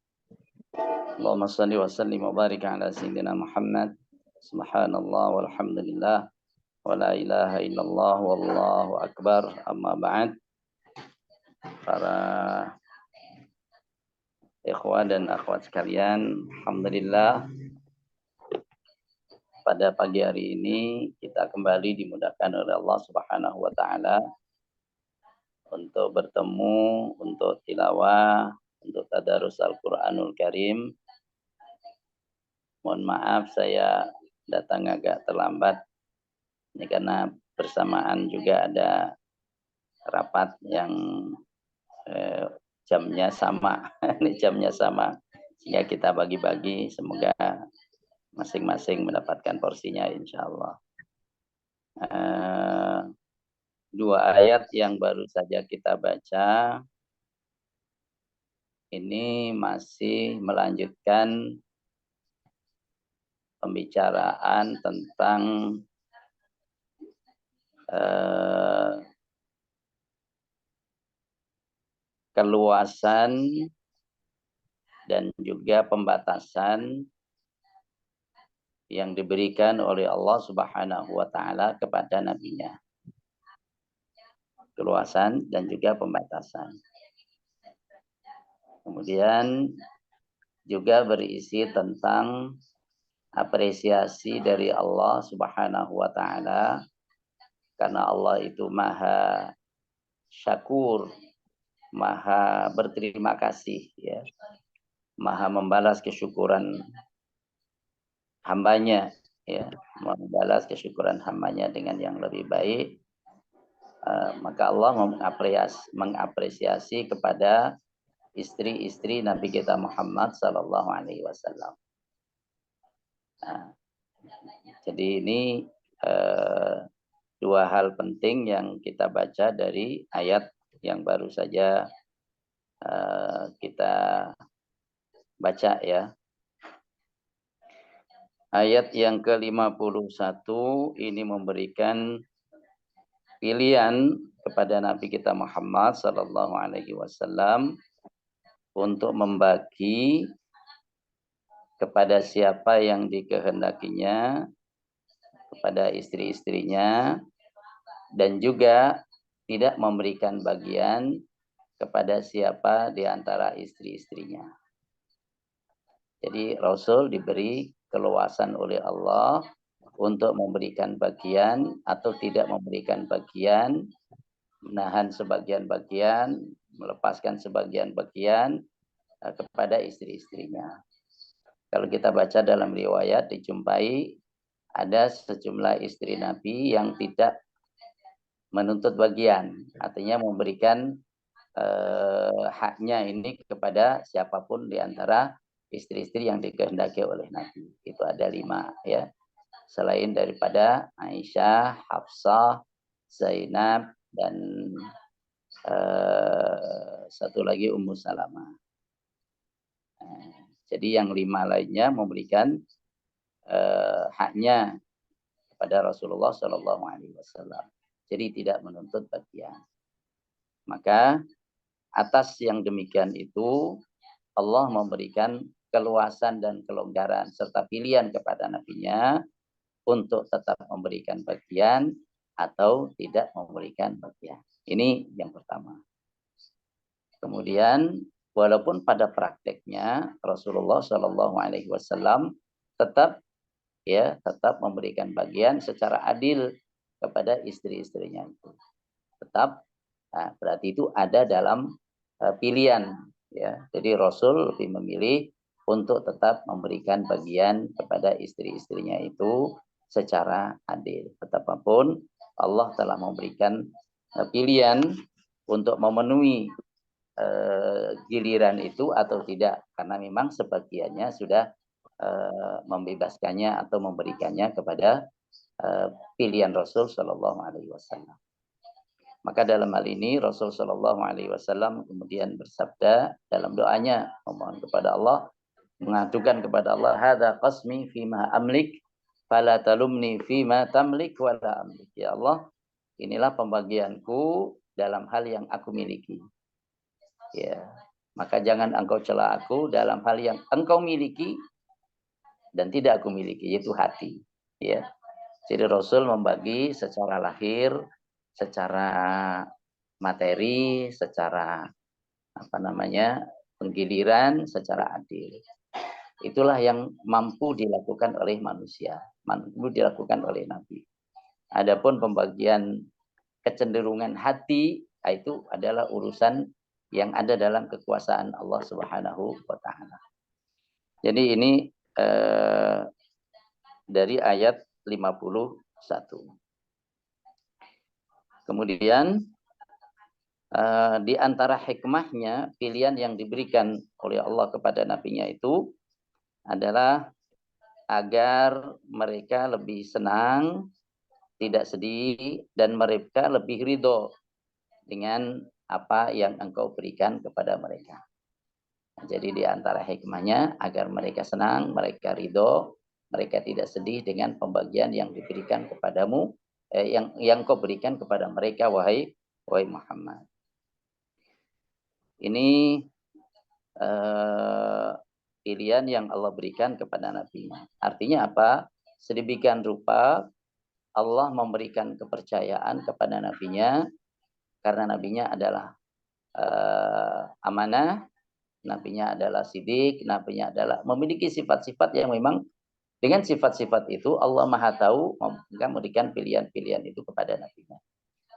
Allahumma salli wa sallim wa barik ala sayyidina Muhammad. Subhanallah walhamdulillah wa la ilaha illallah wallahu akbar. Amma ba'd. Para ikhwan dan akhwat sekalian, alhamdulillah pada pagi hari ini kita kembali dimudahkan oleh Allah Subhanahu wa taala untuk bertemu, untuk tilawah, untuk tadarus Al-Qur'anul Karim. Mohon maaf saya datang agak terlambat. Ini karena bersamaan juga ada rapat yang jamnya sama. Ini jamnya sama. Sehingga kita bagi-bagi, semoga masing-masing mendapatkan porsinya insya Allah. Dua ayat yang baru saja kita baca ini masih melanjutkan pembicaraan tentang keluasan dan juga pembatasan yang diberikan oleh Allah Subhanahu wa taala kepada nabinya. Keluasan dan juga pembatasan. Kemudian juga berisi tentang apresiasi dari Allah Subhanahu wa taala karena Allah itu Maha Syakur, Maha berterima kasih ya. Maha membalas kesyukuran hambanya ya, membalas kesyukuran hambanya dengan yang lebih baik. Maka Allah mengapresiasi kepada istri-istri Nabi kita Muhammad sallallahu alaihi wasallam. Jadi ini dua hal penting yang kita baca dari ayat yang baru saja kita baca ya. Ayat yang ke-51 ini memberikan pilihan kepada Nabi kita Muhammad sallallahu alaihi wasallam untuk membagi kepada siapa yang dikehendakinya, kepada istri-istrinya, dan juga tidak memberikan bagian kepada siapa di antara istri-istrinya. Jadi Rasul diberi keluasan oleh Allah untuk memberikan bagian atau tidak memberikan bagian, menahan sebagian bagian, melepaskan sebagian bagian kepada istri-istrinya. Kalau kita baca dalam riwayat dijumpai ada sejumlah istri Nabi yang tidak menuntut bagian, artinya memberikan haknya ini kepada siapapun di antara istri-istri yang dikehendaki oleh Nabi. Itu ada 5 ya. Selain daripada Aisyah, Hafsah, Zainab, dan satu lagi Ummu Salamah. Jadi yang 5 lainnya memberikan haknya kepada Rasulullah Shallallahu Alaihi Wasallam. Jadi tidak menuntut bagian. Maka atas yang demikian itu Allah memberikan keluasan dan kelonggaran serta pilihan kepada nabinya untuk tetap memberikan bagian atau tidak memberikan bagian. Ini yang pertama. Kemudian walaupun pada prakteknya Rasulullah Shallallahu Alaihi Wasallam tetap memberikan bagian secara adil kepada istri-istrinya itu. Tetap, nah, berarti itu ada dalam pilihan, ya. Jadi Rasul lebih memilih untuk tetap memberikan bagian kepada istri-istrinya itu secara adil. Betapapun Allah telah memberikan pilihan untuk memenuhi giliran itu atau tidak, karena memang sebagiannya sudah membebaskannya atau memberikannya kepada pilihan Rasul Shallallahu Alaihi Wasallam. Maka dalam hal ini Rasul Shallallahu Alaihi Wasallam kemudian bersabda dalam doanya, memohon kepada Allah, mengadukan kepada Allah, hadza qasmi fima amlik fala talumni fima tamlik wala amlik. Ya Allah, inilah pembagianku dalam hal yang aku miliki. Ya, maka jangan engkau cela aku dalam hal yang engkau miliki dan tidak aku miliki, yaitu hati. Ya, jadi Rasul membagi secara lahir, secara materi, secara penggiliran, secara adil. Itulah yang mampu dilakukan oleh manusia, mampu dilakukan oleh Nabi. Adapun pembagian kecenderungan hati itu adalah urusan yang ada dalam kekuasaan Allah Subhanahu wa taala. Jadi ini dari ayat 51. Kemudian di antara hikmahnya, pilihan yang diberikan oleh Allah kepada nabinya itu adalah agar mereka lebih senang, tidak sedih, dan mereka lebih ridho dengan apa yang engkau berikan kepada mereka. Jadi di antara hikmahnya agar mereka senang, mereka ridho, mereka tidak sedih dengan pembagian yang diberikan kepadamu, yang kau berikan kepada mereka, wahai Muhammad. Ini pilihan yang Allah berikan kepada nabinya. Artinya apa? Sedemikian rupa Allah memberikan kepercayaan kepada nabinya, karena nabinya adalah amanah, nabinya adalah sidik, nabinya adalah memiliki sifat-sifat yang memang dengan sifat-sifat itu Allah Maha Tahu memberikan pilihan-pilihan itu kepada nabinya.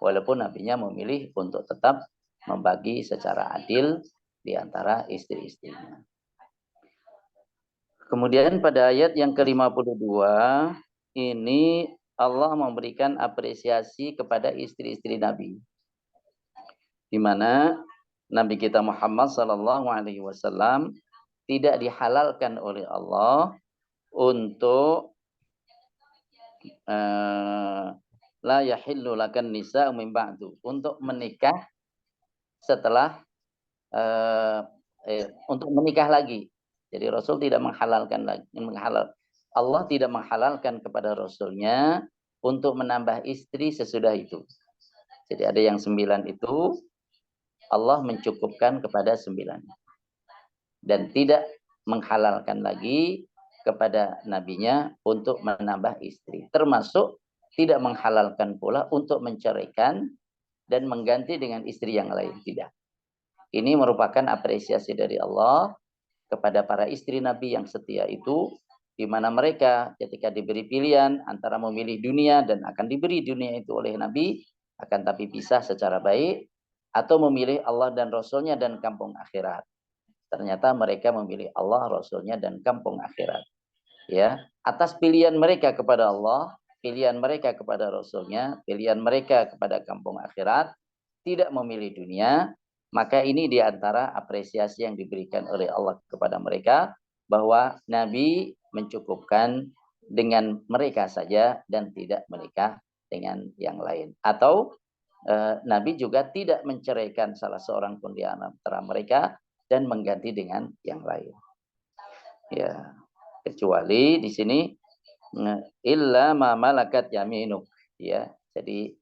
Walaupun nabinya memilih untuk tetap membagi secara adil di antara istri-istrinya. Kemudian pada ayat yang ke-52 ini Allah memberikan apresiasi kepada istri-istri Nabi, di mana Nabi kita Muhammad Sallallahu Alaihi Wasallam tidak dihalalkan oleh Allah untuk la yahillu lakan nisa min ba'du, untuk menikah setelah untuk menikah lagi. Jadi Rasul tidak menghalalkan lagi, Allah tidak menghalalkan kepada Rasulnya untuk menambah istri sesudah itu. Jadi ada yang 9 itu Allah mencukupkan kepada 9 dan tidak menghalalkan lagi kepada nabinya untuk menambah istri, termasuk tidak menghalalkan pula untuk menceraikan dan mengganti dengan istri yang lain, tidak. Ini merupakan apresiasi dari Allah kepada para istri Nabi yang setia itu, di mana mereka ketika diberi pilihan antara memilih dunia dan akan diberi dunia itu oleh Nabi, akan tapi pisah secara baik, atau memilih Allah dan Rasulnya dan kampung akhirat. Ternyata mereka memilih Allah, Rasulnya, dan kampung akhirat. Ya, atas pilihan mereka kepada Allah, pilihan mereka kepada Rasulnya, pilihan mereka kepada kampung akhirat, tidak memilih dunia, maka ini diantara apresiasi yang diberikan oleh Allah kepada mereka, bahwa Nabi mencukupkan dengan mereka saja dan tidak menikah dengan yang lain. Atau Nabi juga tidak menceraikan salah seorang pun di antara mereka dan mengganti dengan yang lain. Ya, kecuali di sini illa ma malakat yaminuk, ya. Jadi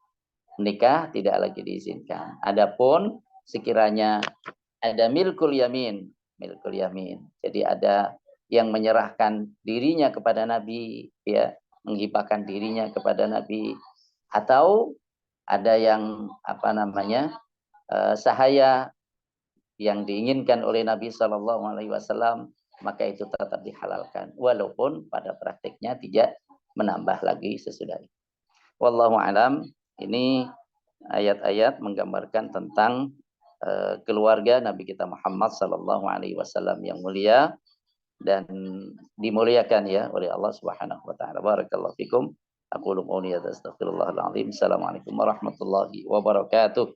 menikah tidak lagi diizinkan. Adapun sekiranya ada milkul yamin. Jadi ada yang menyerahkan dirinya kepada Nabi, ya, menghibahkan dirinya kepada Nabi, atau ada yang sahaya yang diinginkan oleh Nabi Shallallahu Alaihi Wasallam, maka itu tetap dihalalkan, walaupun pada praktiknya tidak menambah lagi sesudah itu. Wallahu alam. Ini ayat-ayat menggambarkan tentang keluarga Nabi kita Muhammad Sallallahu Alaihi Wasallam yang mulia dan dimuliakan ya oleh Allah Subhanahu Wa Taala. Barakallahu fikum. Aku qouli hadza astaghfirullahal azim. Assalamualaikum warahmatullahi wabarakatuh.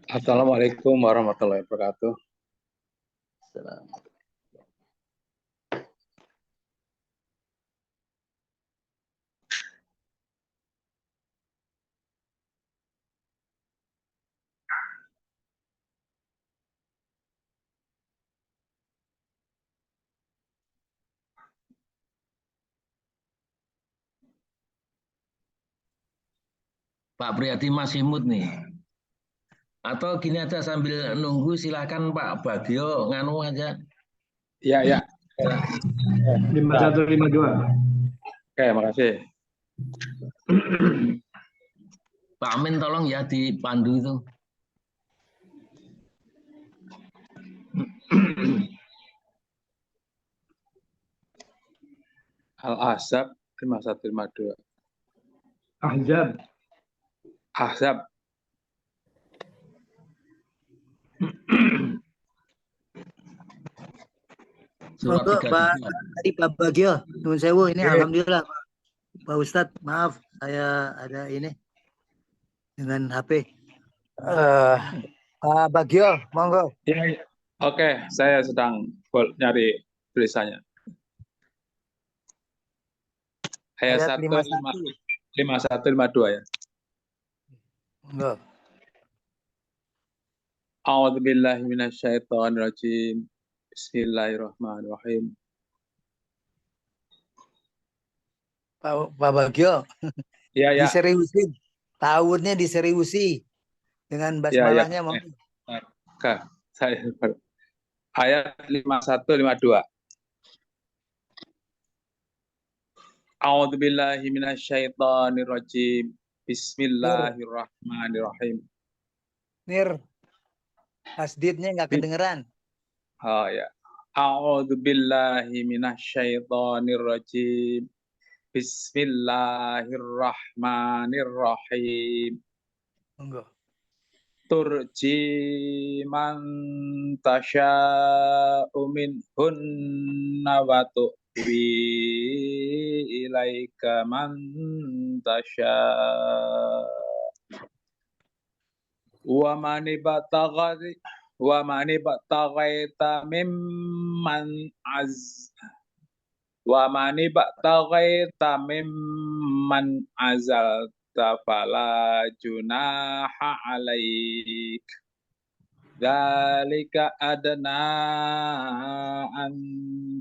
Assalamualaikum warahmatullahi wabarakatuh. Pak Priyadi masih mood nih. Atau gini aja sambil nunggu silakan Pak Bagio nganu aja. Ya, ya. 5152. Oke, makasih. Pak Amin tolong ya dipandu itu. Al-Ahzab 5152. Ahzab. Ahzab. Surat Monggo, 33. Pak tadi Pak Bagio, nuwun sewu ini alhamdulillah Pak Ustadz, maaf saya ada ini dengan HP. Pak Bagio, monggo. Ya, ya. Oke, saya sedang nyari tulisannya. Ayat 5152 ya. Monggo. A'udzu billahi minasyaitonir rajim. Bismillahirrahmanirrahim. Pak Bagio. Ya, ya. Diseriusin. Tahunnya diseriusi dengan basmalahnya. Ya, ya. Oke, saya ayat 5152. A'udzu billahi minasyaitonir rajim. Bismillahirrahmanirrahim. Nir, tasdidnya nggak kedengeran. Oh ya. A'udzu billahi minasyaitonir rajim. Bismillahirrahmanirrahim. Monggo. Turji man tasya'u minhunna wa tu'wi ilaika man tasya' wa man ibtaghaita mimman azalta fala junaha alaik. Dzalika adna an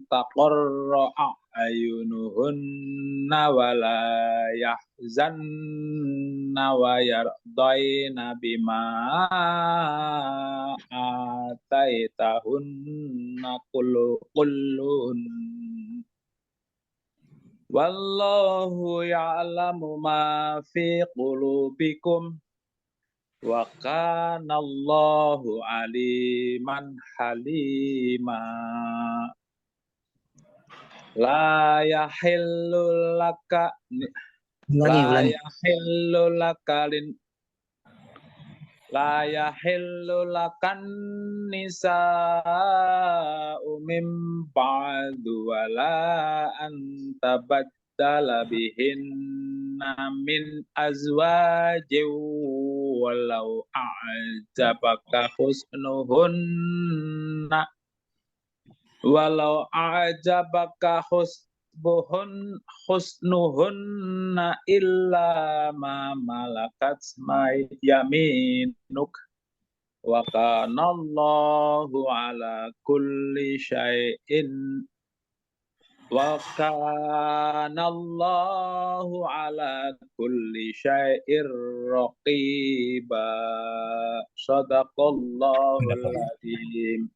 taqarra a'yunuhunna wa la yahzanna wa yardaina bima ataitahunna kullun. Wallahu ya'lamu ma fi qulubikum wa kana Allahu aliman halima. La yahillu laka La yahillu lakan nisa'u min ba'du wa la anta baddala bihinna min azwajin walau a'jabaka husnuhunna husnuhunna illa ma malakat yaminuk Wa kana Allahu ala kulli syai'in wa kana Allahu ala kulli syai'ir raqiba. Shadaqallahul adzim.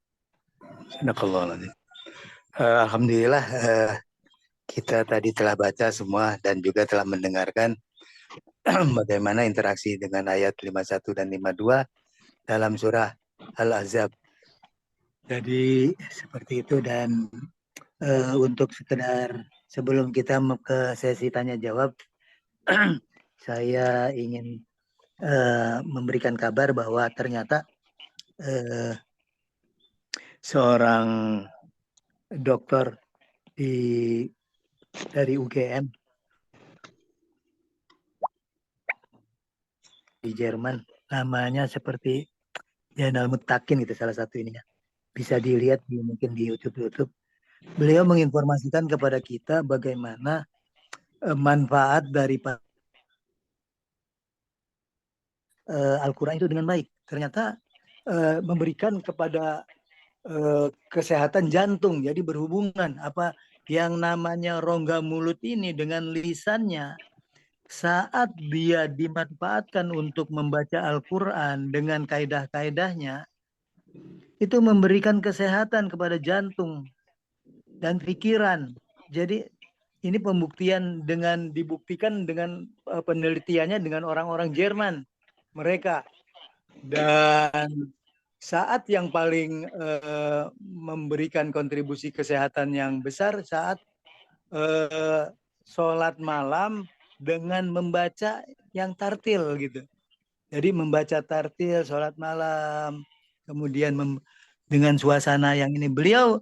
Sadaqallahul. Alhamdulillah kita tadi telah baca semua dan juga telah mendengarkan bagaimana interaksi dengan ayat 51 dan 52 dalam surah Al-Ahzab. Jadi seperti itu, dan untuk sekedar sebelum kita ke sesi tanya jawab, saya ingin memberikan kabar bahwa ternyata seorang dokter dari UGM di Jerman, namanya seperti Jainal Muttaqin, itu salah satu ininya. Bisa dilihat mungkin di YouTube. Beliau menginformasikan kepada kita bagaimana manfaat dari Al-Quran itu dengan baik. Ternyata memberikan kepada kesehatan jantung. Jadi berhubungan apa yang namanya rongga mulut ini dengan lisannya, saat dia dimanfaatkan untuk membaca Al-Quran dengan kaidah-kaidahnya, itu memberikan kesehatan kepada jantung dan pikiran. Jadi ini pembuktian dibuktikan dengan penelitiannya dengan orang-orang Jerman mereka. Dan saat yang paling memberikan kontribusi kesehatan yang besar saat sholat malam dengan membaca yang tartil gitu. Jadi membaca tartil sholat malam, kemudian dengan suasana yang ini, beliau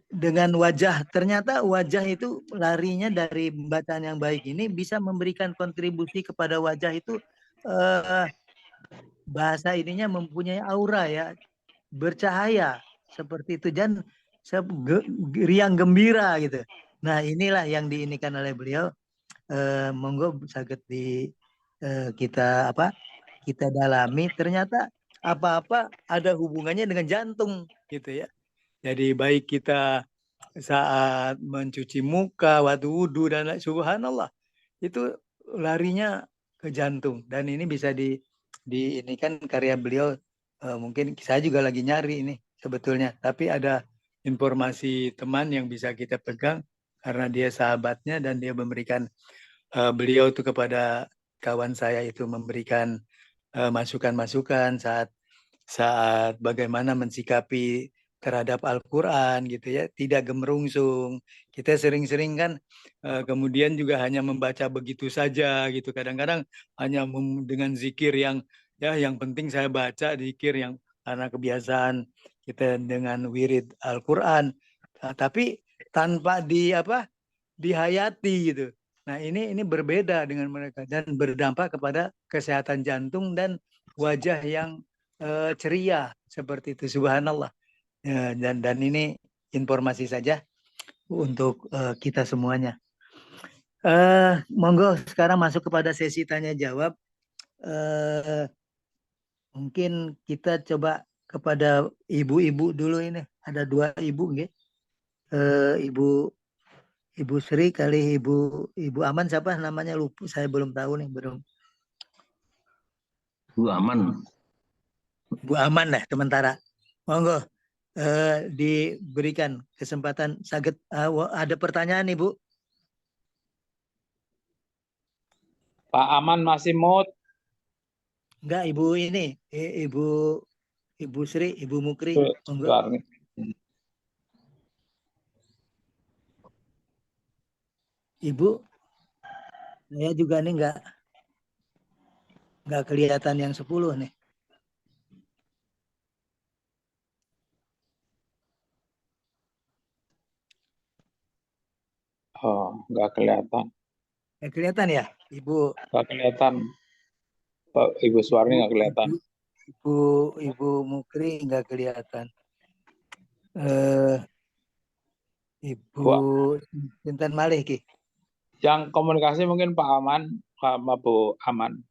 dengan wajah, ternyata wajah itu larinya dari bacaan yang baik ini bisa memberikan kontribusi kepada wajah itu, bahasa ininya mempunyai aura ya, bercahaya seperti itu, dan riang gembira gitu. Nah inilah yang diinikan oleh beliau. Monggo saged di kita dalami, ternyata apa-apa ada hubungannya dengan jantung gitu ya. Jadi baik kita saat mencuci muka, waktu wudhu dan subhanallah, itu larinya ke jantung. Dan ini bisa ini kan karya beliau. Mungkin saya juga lagi nyari ini sebetulnya, tapi ada informasi teman yang bisa kita pegang karena dia sahabatnya dan dia memberikan, beliau itu kepada kawan saya itu memberikan masukan-masukan saat bagaimana mensikapi terhadap Al-Quran gitu ya, tidak gemerungsung. Kita sering-sering kan kemudian juga hanya membaca begitu saja gitu. Kadang-kadang hanya dengan zikir yang penting saya baca zikir yang karena kebiasaan kita dengan wirid Al-Quran, tapi tanpa dihayati gitu. Nah ini berbeda dengan mereka dan berdampak kepada kesehatan jantung dan wajah yang ceria seperti itu, subhanallah. Dan ini informasi saja untuk kita semuanya. Monggo sekarang masuk kepada sesi tanya jawab. Mungkin kita coba kepada ibu-ibu dulu ini. Ada 2 ibu nggih. Ibu Sri kali Ibu Aman, siapa namanya lupa, saya belum tahu nih, belum. Bu Aman. Bu Aman lah sementara. Monggo diberikan kesempatan saged, ada pertanyaan Ibu. Pak Aman masih mute. Enggak, Ibu ini, Ibu Sri, Ibu Mukri. Monggo. Ibu, saya juga nih nggak kelihatan yang 10 nih. Oh, nggak kelihatan. Nggak kelihatan ya, Ibu? Nggak kelihatan. Ibu Suwarni nggak kelihatan. Ibu Mukri nggak kelihatan. Ibu Sinten malih ki. Yang komunikasi mungkin Pak Aman sama Bu Aman.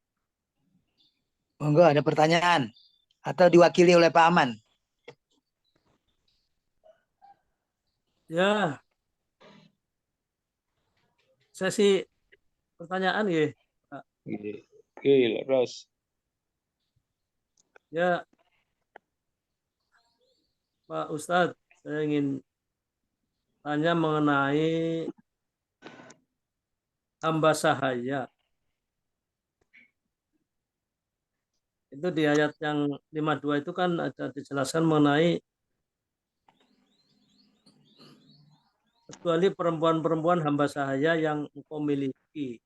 Monggo ada pertanyaan atau diwakili oleh Pak Aman. Ya, sesi pertanyaan ya. Pak. Gila, Ros. Ya, Pak Ustadz, saya ingin tanya mengenai hamba sahaya. Itu di ayat yang 52 itu kan ada dijelaskan mengenai kecuali perempuan-perempuan hamba sahaya yang engkau miliki.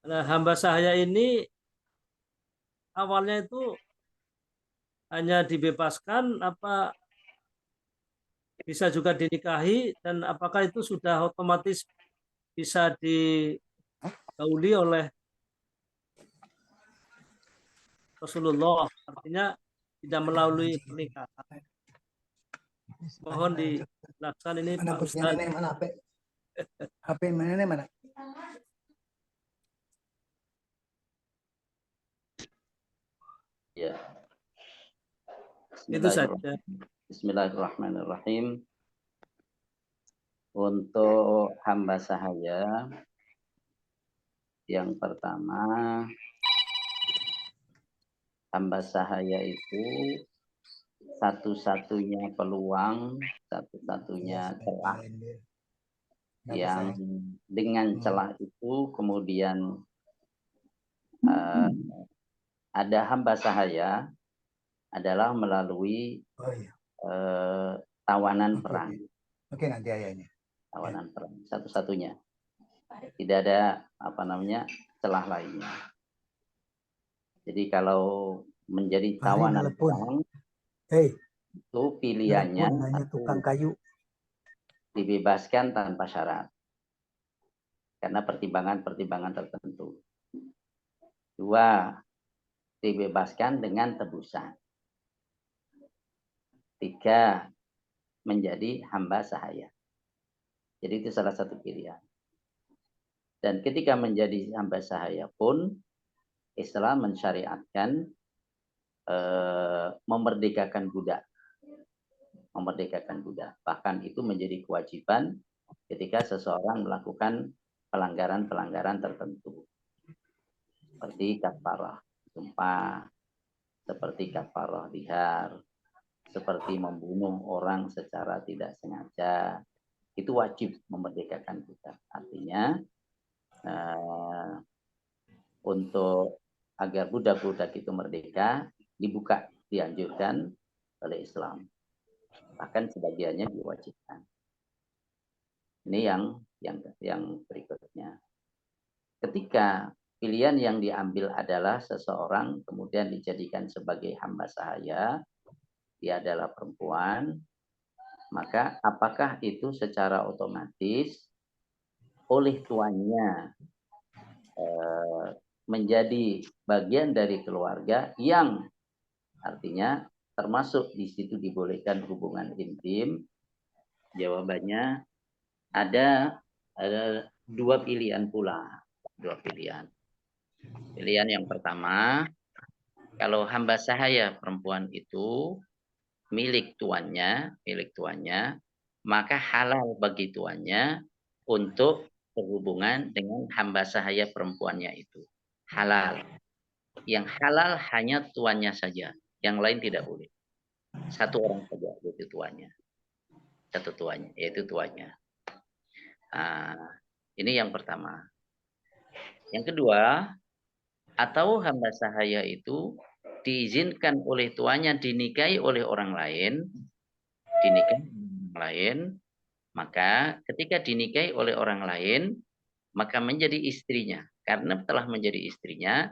Nah, hamba sahaya ini awalnya itu hanya dibebaskan apa bisa juga dinikahi dan apakah itu sudah otomatis bisa digauli oleh Rasulullah, artinya tidak melalui pernikahan. Mohon dijelaskan ini Mana Pak pusnya Ustadz. nenek, mana HP? HP mana nenek mana? Ya. Itu saja. Bismillahirrahmanirrahim. Untuk hamba sahaya, yang pertama, hamba sahaya itu satu-satunya peluang, satu-satunya celah yang dengan celah itu kemudian ada hamba sahaya adalah melalui tawanan perang. Oke, nanti ayahnya. Tawanan perang satu-satunya. Tidak ada celah lainnya. Jadi kalau menjadi tawanan perang itu pilihannya tukang kayu dibebaskan tanpa syarat. Karena pertimbangan-pertimbangan tertentu. 2, dibebaskan dengan tebusan. 3, menjadi hamba sahaya. Jadi itu salah satu pilihan. Dan ketika menjadi hamba sahaya pun, Islam mensyariatkan memerdekakan budak. Memerdekakan budak. Bahkan itu menjadi kewajiban ketika seseorang melakukan pelanggaran-pelanggaran tertentu. Seperti kafarah sumpah, seperti kafarah dihar, seperti membunuh orang secara tidak sengaja. Itu wajib memerdekakan budak. Artinya untuk agar budak-budak itu merdeka dibuka, dianjurkan oleh Islam. Bahkan sebagiannya diwajibkan. Ini yang berikutnya. Ketika pilihan yang diambil adalah seseorang kemudian dijadikan sebagai hamba sahaya, dia adalah perempuan, maka apakah itu secara otomatis oleh tuannya menjadi bagian dari keluarga yang artinya termasuk di situ dibolehkan hubungan intim? Jawabannya ada 2 pilihan pula. 2 pilihan. Pilihan yang pertama, kalau hamba sahaya perempuan itu milik tuannya, maka halal bagi tuannya untuk berhubungan dengan hamba sahaya perempuannya itu. Halal. Yang halal hanya tuannya saja, yang lain tidak boleh. Satu orang saja, yaitu tuannya. Satu tuannya, yaitu tuannya. Ini yang pertama. Yang kedua, atau hamba sahaya itu diizinkan oleh tuannya dinikahi oleh orang lain, maka ketika dinikahi oleh orang lain, maka menjadi istrinya. Karena telah menjadi istrinya,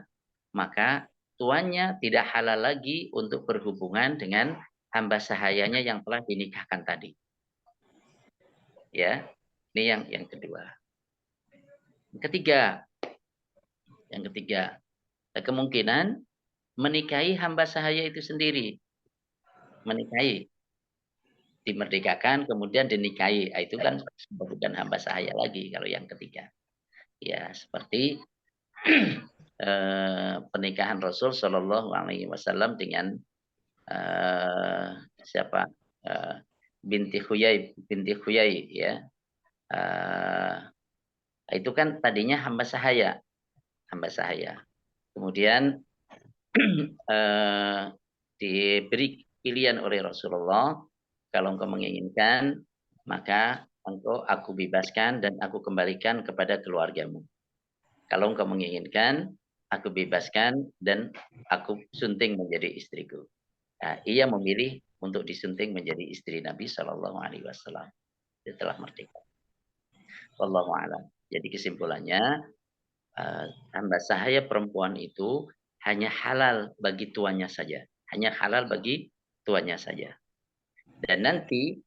maka tuannya tidak halal lagi untuk berhubungan dengan hamba sahayanya yang telah dinikahkan tadi. Ya, ini yang kedua. Yang ketiga, kemungkinan menikahi hamba sahaya itu sendiri. Menikahi. Dimerdekakan, kemudian dinikahi. Itu kan bukan hamba sahaya lagi kalau yang ketiga. Ya, seperti pernikahan Rasul Shallallahu Alaihi Wasallam dengan siapa binti Huyai ya. Itu kan tadinya hamba sahaya. Kemudian diberi pilihan oleh Rasulullah, kalau engkau menginginkan maka aku bebaskan dan aku kembalikan kepada keluargamu. Kalau engkau menginginkan, aku bebaskan dan aku sunting menjadi istriku. Nah, ia memilih untuk disunting menjadi istri Nabi Shallallahu Alaihi Wasallam setelah merdeka. Wallahu a'lam. Jadi kesimpulannya, hamba sahaya perempuan itu hanya halal bagi tuannya saja. Hanya halal bagi tuannya saja. Dan nanti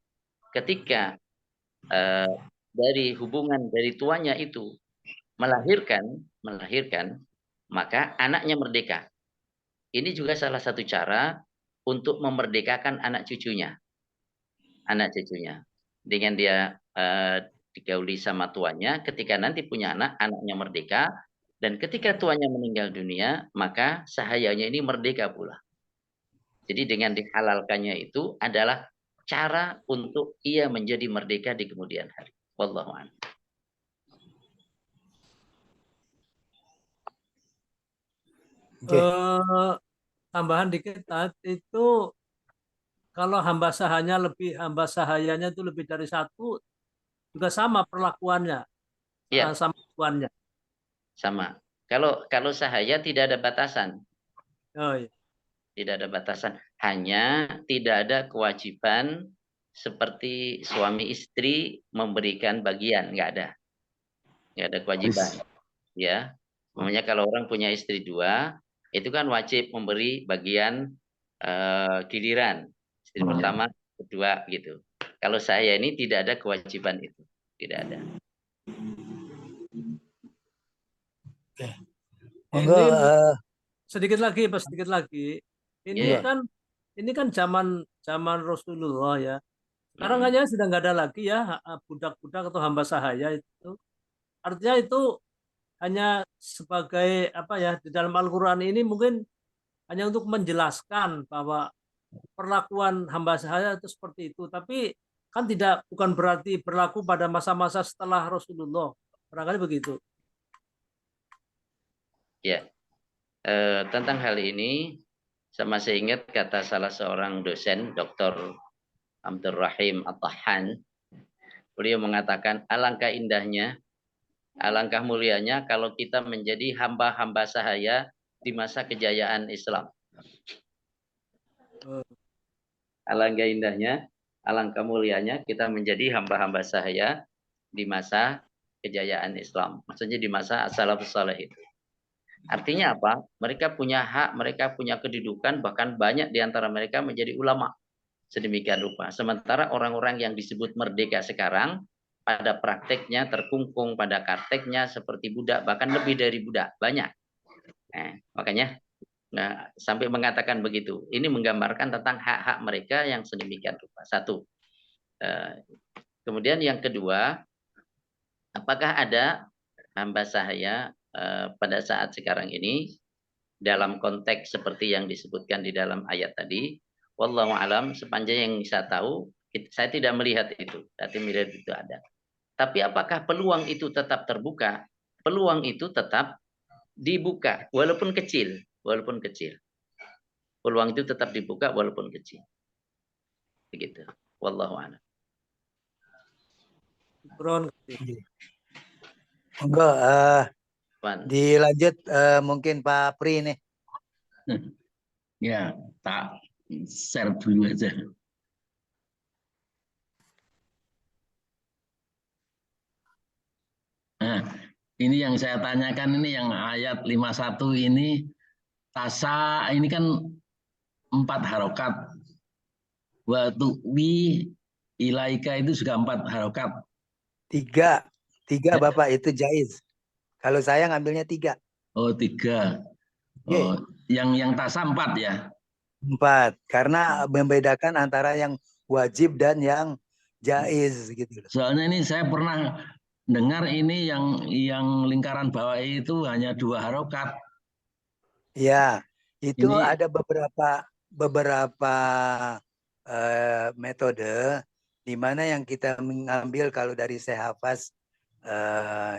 ketika dari hubungan dari tuannya itu melahirkan, maka anaknya merdeka. Ini juga salah satu cara untuk memerdekakan anak cucunya. Dengan dia digauli sama tuannya, ketika nanti punya anak, anaknya merdeka, dan ketika tuannya meninggal dunia, maka sahayanya ini merdeka pula. Jadi dengan dihalalkannya itu adalah cara untuk ia menjadi merdeka di kemudian hari. Wallahu a'lam. Tambahan dikit, itu kalau hamba sahayanya itu lebih dari satu, juga sama perlakuannya, sama tuannya. Sama. Kalau sahaya tidak ada batasan. Oh, iya. Tidak ada batasan. Hanya tidak ada kewajiban seperti suami istri memberikan bagian, nggak ada kewajiban. Ya, namanya kalau orang punya istri 2, itu kan wajib memberi bagian giliran. Istri pertama, kedua gitu. Kalau saya ini tidak ada kewajiban itu, tidak ada. Ini sedikit lagi. Ini kan zaman Rasulullah ya. Sekarang hanya sudah nggak ada lagi ya budak-budak atau hamba sahaya itu. Artinya itu hanya sebagai apa ya, di dalam Al-Quran ini mungkin hanya untuk menjelaskan bahwa perlakuan hamba sahaya itu seperti itu. Tapi kan bukan berarti berlaku pada masa-masa setelah Rasulullah. Barangkali begitu. Ya, tentang hal ini saya masih ingat kata salah seorang dosen, Dr. Abdul Rahim At-Tahan. Beliau mengatakan, alangkah indahnya, alangkah mulianya kalau kita menjadi hamba-hamba sahaya di masa kejayaan Islam. Alangkah indahnya, alangkah mulianya kita menjadi hamba-hamba sahaya di masa kejayaan Islam. Maksudnya di masa as-salafus saleh itu. Artinya apa? Mereka punya hak, mereka punya kedudukan, bahkan banyak di antara mereka menjadi ulama. Sedemikian rupa. Sementara orang-orang yang disebut merdeka sekarang, pada prakteknya terkungkung, pada prakteknya seperti budak, bahkan lebih dari budak, banyak. Makanya sampai mengatakan begitu. Ini menggambarkan tentang hak-hak mereka yang sedemikian rupa. Satu. Kemudian yang kedua, apakah ada hamba sahaya pada saat sekarang ini dalam konteks seperti yang disebutkan di dalam ayat tadi? Wallahu alam, sepanjang yang saya tahu, saya tidak melihat itu. Tapi melihat itu ada. Tapi apakah peluang itu tetap terbuka? Peluang itu tetap dibuka, walaupun kecil. Peluang itu tetap dibuka walaupun kecil. Begitu. Wallahu a'lam. Monggo, dilanjut mungkin Pak Pri nih. Ya, tak share dulu aja. Nah, ini yang saya tanyakan ini yang ayat 51 ini, tasa ini kan 4 harokat. Wa tu'wi ilaika itu juga 4 harokat. 3 Bapak, itu jaiz. Kalau saya ngambilnya 3. Oh, 3. Oh, yang tasa 4 ya? 4, karena membedakan antara yang wajib dan yang jaiz gitu. Soalnya ini saya pernah dengar ini yang lingkaran bawah itu hanya 2 harokat. Ya, itu Ini ada beberapa metode di mana yang kita mengambil kalau dari Syekh Hafaz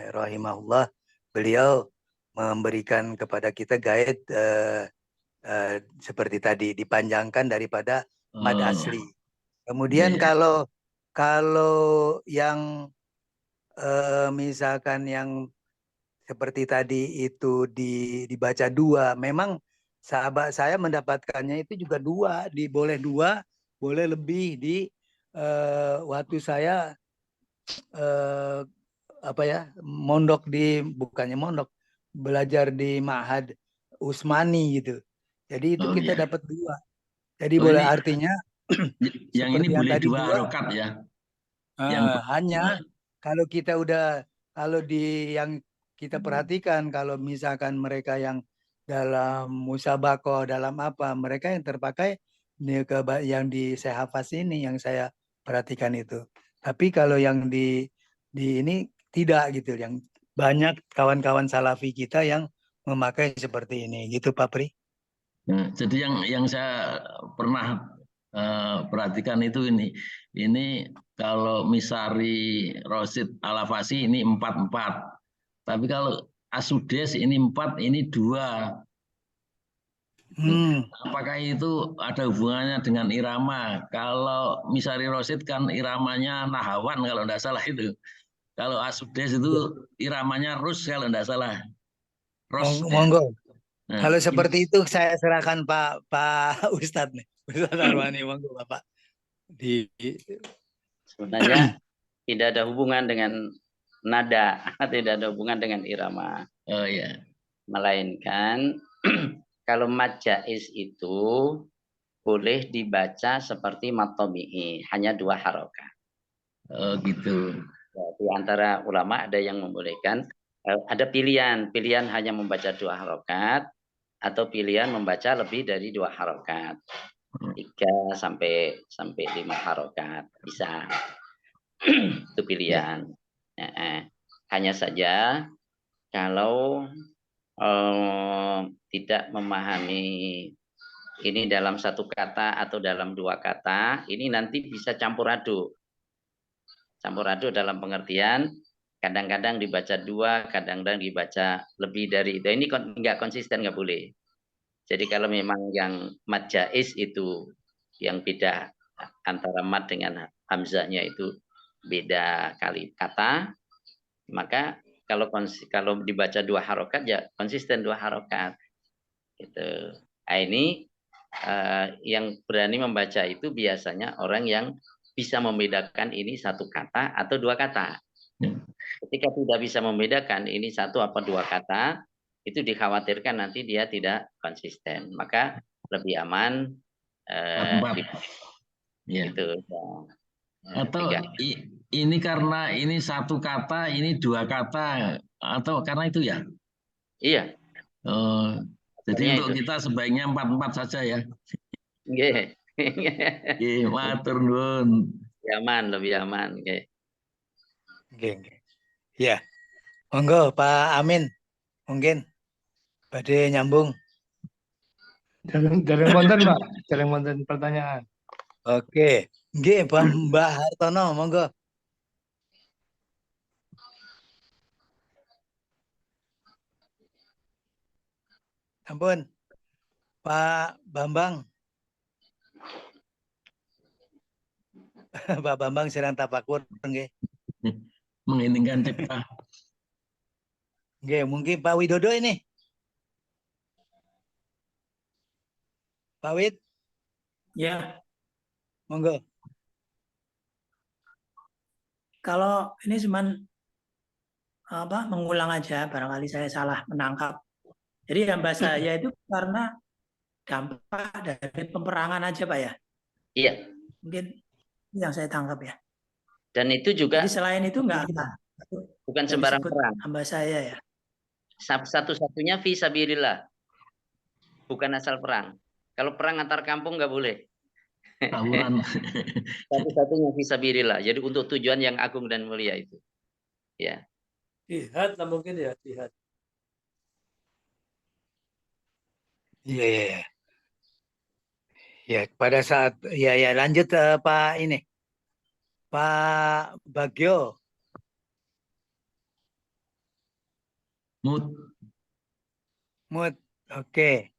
rahimahullah, beliau memberikan kepada kita guide seperti tadi dipanjangkan daripada mad asli. Kemudian ya. kalau yang misalkan yang seperti tadi itu dibaca dua, memang sahabat saya mendapatkannya itu juga boleh dua, boleh lebih di waktu saya bukannya mondok, belajar di Ma'had Usmani gitu. Jadi itu Oh kita ya. dapat dua. Jadi Oh boleh ini artinya yang ini seperti yang boleh tadi 2 dua. harokat ya. Yang Hanya kalau kita kalau yang kita perhatikan, kalau misalkan mereka yang dalam musabakoh, dalam apa, mereka yang terpakai yang di Syekh Hafaz ini yang saya perhatikan itu. Tapi kalau yang di ini tidak gitu, yang banyak kawan-kawan salafi kita yang memakai seperti ini, gitu Pak Pri. Nah, jadi yang saya pernah perhatikan itu ini kalau Misari Rosid Alafasi ini 4-4, tapi kalau Asudes ini 4, ini 2. Apakah itu ada hubungannya dengan irama? Kalau Misari Rosid kan iramanya Nahawan kalau tidak salah itu. Kalau Asudes itu iramanya Rus kalau tidak salah. Ros. Monggo. Nah, Kalau seperti itu saya serahkan Pak Ustadz nih. Ustadz Arwani, monggo Bapak. Sebenarnya tidak ada hubungan dengan nada, tidak ada hubungan dengan irama. Oh ya. Melainkan kalau mad jaiz itu boleh dibaca seperti mad tabi'i, hanya 2 harokat. Oh gitu. Ya, di antara ulama ada yang membolehkan, ada pilihan hanya membaca 2 harokat, atau pilihan membaca lebih dari 2 harokat, 3 sampai 5 harokat bisa. Itu pilihan. Hanya saja kalau tidak memahami ini dalam 1 kata atau dalam 2 kata, ini nanti bisa campur aduk. Campur aduk dalam pengertian kadang-kadang dibaca 2, kadang-kadang dibaca lebih dari itu. Ini nggak konsisten, nggak boleh. Jadi kalau memang yang mad jaiz itu yang beda antara mad dengan hamzahnya itu beda kali kata, maka kalau dibaca 2 harokat ya konsisten 2 harokat. Gitu. Nah, ini yang berani membaca itu biasanya orang yang bisa membedakan ini 1 kata atau 2 kata. Ketika tidak bisa membedakan ini 1 apa 2 kata, itu dikhawatirkan nanti dia tidak konsisten. Maka lebih aman Ya. itu. Atau ini karena ini 1 kata, ini 2 kata, atau karena itu ya? Iya. Jadi untuk kita sebaiknya 4-4 saja ya. Nggih. Nggih, matur nuwun. Lebih aman, nggih. Nggih. Ya. Monggo Pak Amin. Mungkin badhe nyambung. Jaring konten, Pak. Jaring konten pertanyaan. Oke. Nggih, Mbak Hartono, monggo. Ampun. Pak Bambang. Pak Bambang sedang tafakur, nggih. Menginginkan cipta. Nggih, mungkin Pak Widodo ini. Pak Wid. Ya. Monggo. Kalau ini cuman mengulang aja, barangkali saya salah menangkap. Jadi hamba saya itu karena dampak dari peperangan aja Pak ya? Iya. Mungkin yang saya tangkap ya. Dan itu juga. Jadi selain itu enggak ada. Bukan sembarang perang. Hamba saya ya. Satu-satunya fisabilillah. Bukan asal perang. Kalau perang antar kampung nggak boleh. Tawuran. Satu-satunya fisabilillah. Jadi untuk tujuan yang agung dan mulia itu. Ya. Jihad lah mungkin ya, jihad. Iya, iya, iya. Ya, pada saat ya lanjut Pak ini, Pak Bagio. Mut. Mut. Oke.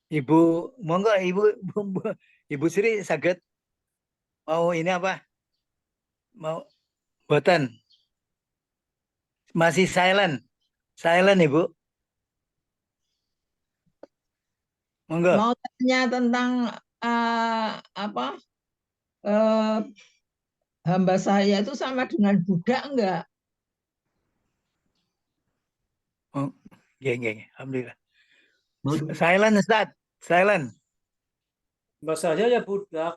Ibu, monggo Ibu Sri saged mau ini apa? Mau boten? Masih silent. Silent Ibu. Monggo. Mau tanya tentang apa eh, hamba saya itu sama dengan budak enggak? Oh, nggih. Alhamdulillah. Mut. Silent Ustaz. Silent. Bahasanya ya budak.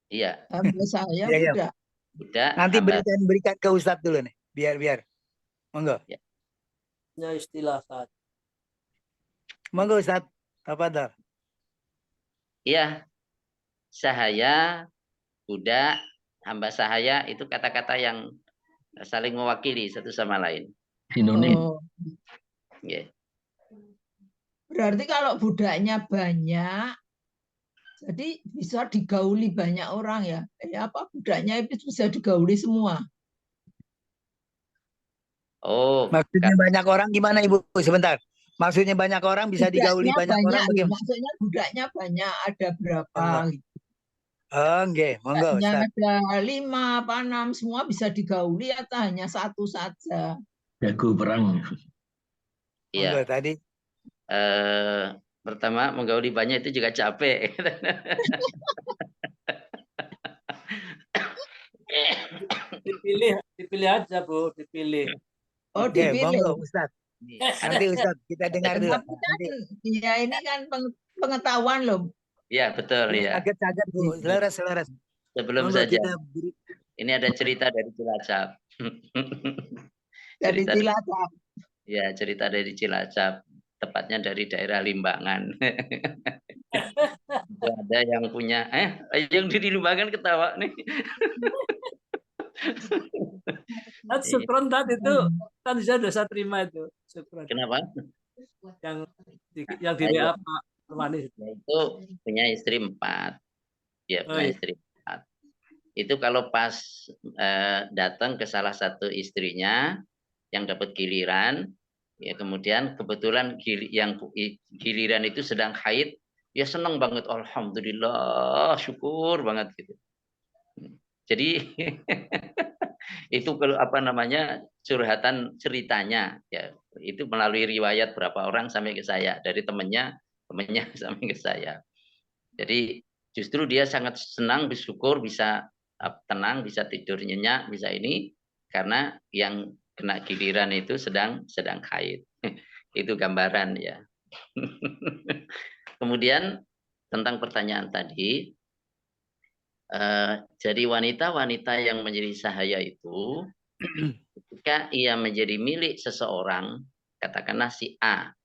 Iya, Hamba saya Iya, iya. budak. budak Nanti hamba. berikan ke Ustaz dulu nih. Biar. Monggo. Ya istilah saat. Monggo Ustaz. Tafadhol. Iya, sahaya, budak, hamba sahaya itu kata-kata yang saling mewakili satu sama lain. Sinonim. Oh, Nggih. berarti kalau budaknya banyak, jadi bisa digauli banyak orang ya. Apa budaknya itu bisa digauli semua. Oh, Maksudnya banyak orang gimana Ibu? Sebentar. Maksudnya banyak orang bisa digauli Budaknya banyak orang banyak, bagaimana? maksudnya budaknya banyak, ada berapa? Monggo. Oh, nggih. Monggo Budaknya Ustaz. ada 5, apa 6, semua bisa digauli atau hanya satu saja? Jago perang. Monggo iya. tadi. Pertama menggauli banyak itu juga capek. Dipilih aja Bu, dipilih. Oh, Oke, dipilih. monggo Ustaz. Nanti Ustaz kita dengar dulu. Tapi kan ya ini kan pengetahuan loh. Iya, betul ya. Saged Bu, selaras. Sebelum Monggo saja, kita beri. ini ada cerita dari Cilacap. Dari cerita, Cilacap. ya, cerita dari Cilacap, tepatnya dari daerah Limbangan. Ada yang punya, yang di Limbangan ketawa nih. Syukron tadi itu kan saya terima itu. Syukron. Kenapa? Yang di WA Pak Manis. Itu punya istri 4. Ya, punya istri 4. Itu kalau pas datang ke salah satu istrinya yang dapat giliran, ya kemudian kebetulan yang giliran itu sedang haid, ya senang banget, alhamdulillah, syukur banget gitu. Jadi itu kalau apa namanya curhatan ceritanya, ya itu melalui riwayat berapa orang sampai ke saya, dari temennya sampai ke saya. Jadi justru dia sangat senang, bersyukur, bisa tenang, bisa tidur nyenyak, bisa ini karena yang kena giliran itu sedang haid. Itu gambaran ya. Kemudian tentang pertanyaan tadi, jadi wanita-wanita yang menjadi sahaya itu ketika ia menjadi milik seseorang, katakanlah si A,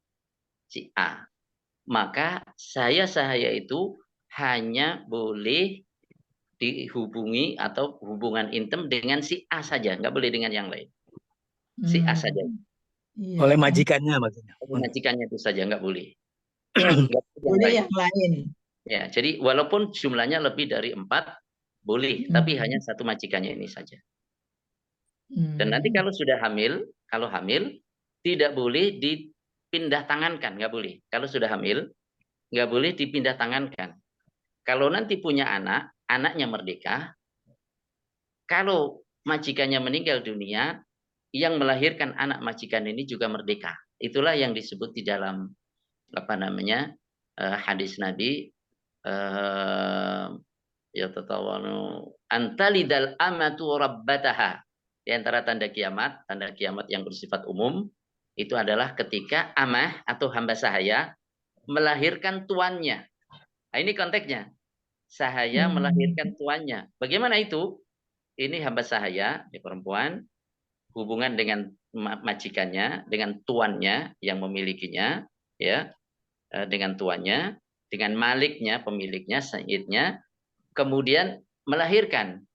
maka sahaya itu hanya boleh dihubungi atau hubungan intim dengan si A saja, nggak boleh dengan yang lain. Si A saja. Oleh majikannya maksudnya. Oleh majikannya itu saja, nggak boleh. Boleh yang lain. Ya, jadi walaupun jumlahnya lebih dari 4, boleh, tapi hanya satu majikannya ini saja. Dan nanti kalau sudah hamil, tidak boleh dipindah tangankan, nggak boleh. Kalau sudah hamil, nggak boleh dipindah tangankan. Kalau nanti punya anak, anaknya merdeka. Kalau majikannya meninggal dunia, yang melahirkan anak majikan ini juga merdeka. Itulah yang disebut di dalam hadis Nabi. Ya tatawanu antalidal amatu rabbataha. Di antara tanda kiamat yang bersifat umum itu adalah ketika amah atau hamba sahaya melahirkan tuannya. Nah, ini konteksnya. Sahaya melahirkan tuannya. Bagaimana itu? Ini hamba sahaya, perempuan, hubungan dengan majikannya, dengan tuannya yang memilikinya, ya, dengan tuannya, dengan maliknya, pemiliknya, sayyidnya, kemudian melahirkan.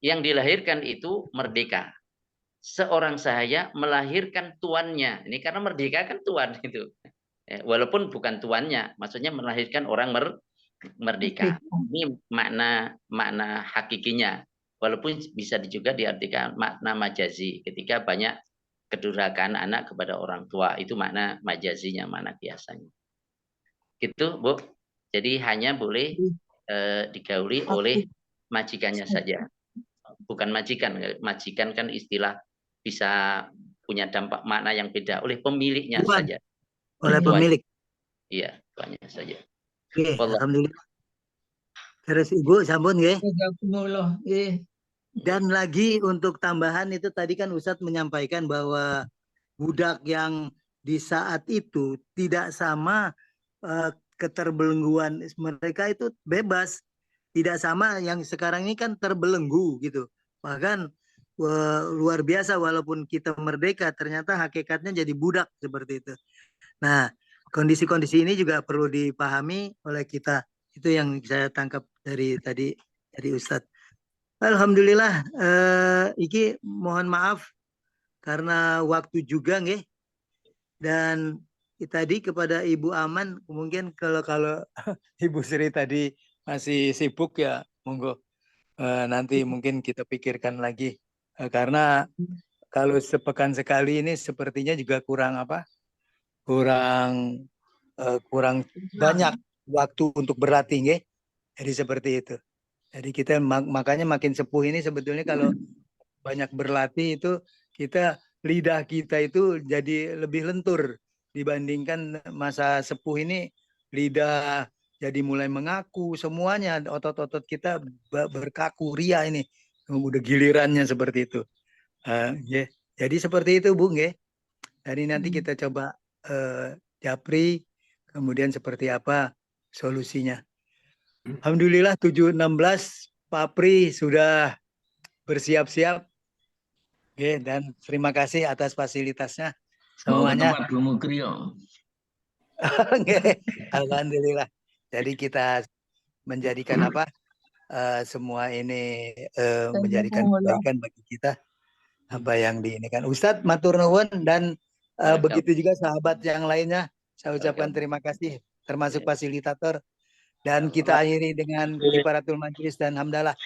Yang dilahirkan itu merdeka. Seorang sahaya melahirkan tuannya. Ini karena merdeka kan tuan itu. Walaupun bukan tuannya, maksudnya melahirkan orang merdeka. Ini makna hakikinya. Walaupun bisa juga diartikan makna majazi. Ketika banyak kedurhakaan anak kepada orang tua, itu makna majazinya, makna biasanya. Gitu, Bu. Jadi hanya boleh digauli oleh majikannya saja. Bukan majikan. Majikan kan istilah bisa punya dampak makna yang beda, oleh pemiliknya saja. Oleh pemilik. Iya, tuannya saja. Oke, alhamdulillah. Terus Ibu sambut nggih. Dan lagi untuk tambahan itu tadi kan Ustadz menyampaikan bahwa budak yang di saat itu tidak sama keterbelengguan mereka itu bebas, tidak sama yang sekarang ini kan terbelenggu gitu. Bahkan luar biasa, walaupun kita merdeka ternyata hakikatnya jadi budak seperti itu. Nah, kondisi-kondisi ini juga perlu dipahami oleh kita. Itu yang saya tangkap dari tadi dari Ustadz. Alhamdulillah, iki mohon maaf karena waktu juga nggih. Dan tadi kepada Ibu Aman, mungkin kalau Ibu Sri tadi masih sibuk ya, monggo nanti mungkin kita pikirkan lagi. Karena kalau sepekan sekali ini sepertinya juga kurang kurang banyak waktu untuk berlatih, nggih. Jadi seperti itu. Jadi kita makanya makin sepuh ini sebetulnya kalau banyak berlatih itu lidah kita itu jadi lebih lentur dibandingkan masa sepuh ini, lidah jadi mulai mengaku semuanya, otot-otot kita berkaku, ria ini udah gilirannya seperti itu. Yeah. Jadi seperti itu Bu, nggih. Jadi nanti kita coba japri kemudian seperti apa solusinya. Alhamdulillah 7.16 Pak Pri sudah bersiap-siap. Oke, dan terima kasih atas fasilitasnya semuanya. Mau ke tempat Bu Mukri. Alhamdulillah. Jadi kita menjadikan semua ini menjadikan kebaikan bagi kita apa yang diinikan. Ustadz matur nuwun dan begitu juga sahabat yang lainnya. Saya ucapkan terima kasih termasuk fasilitator. Dan kita akhiri dengan kifaratul majlis dan hamdalah.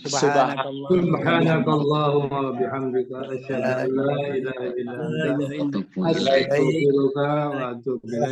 Subhanakallahumma bihamdika asyhadu an la ilaha illa anta astaghfiruka wa atubu ilaik.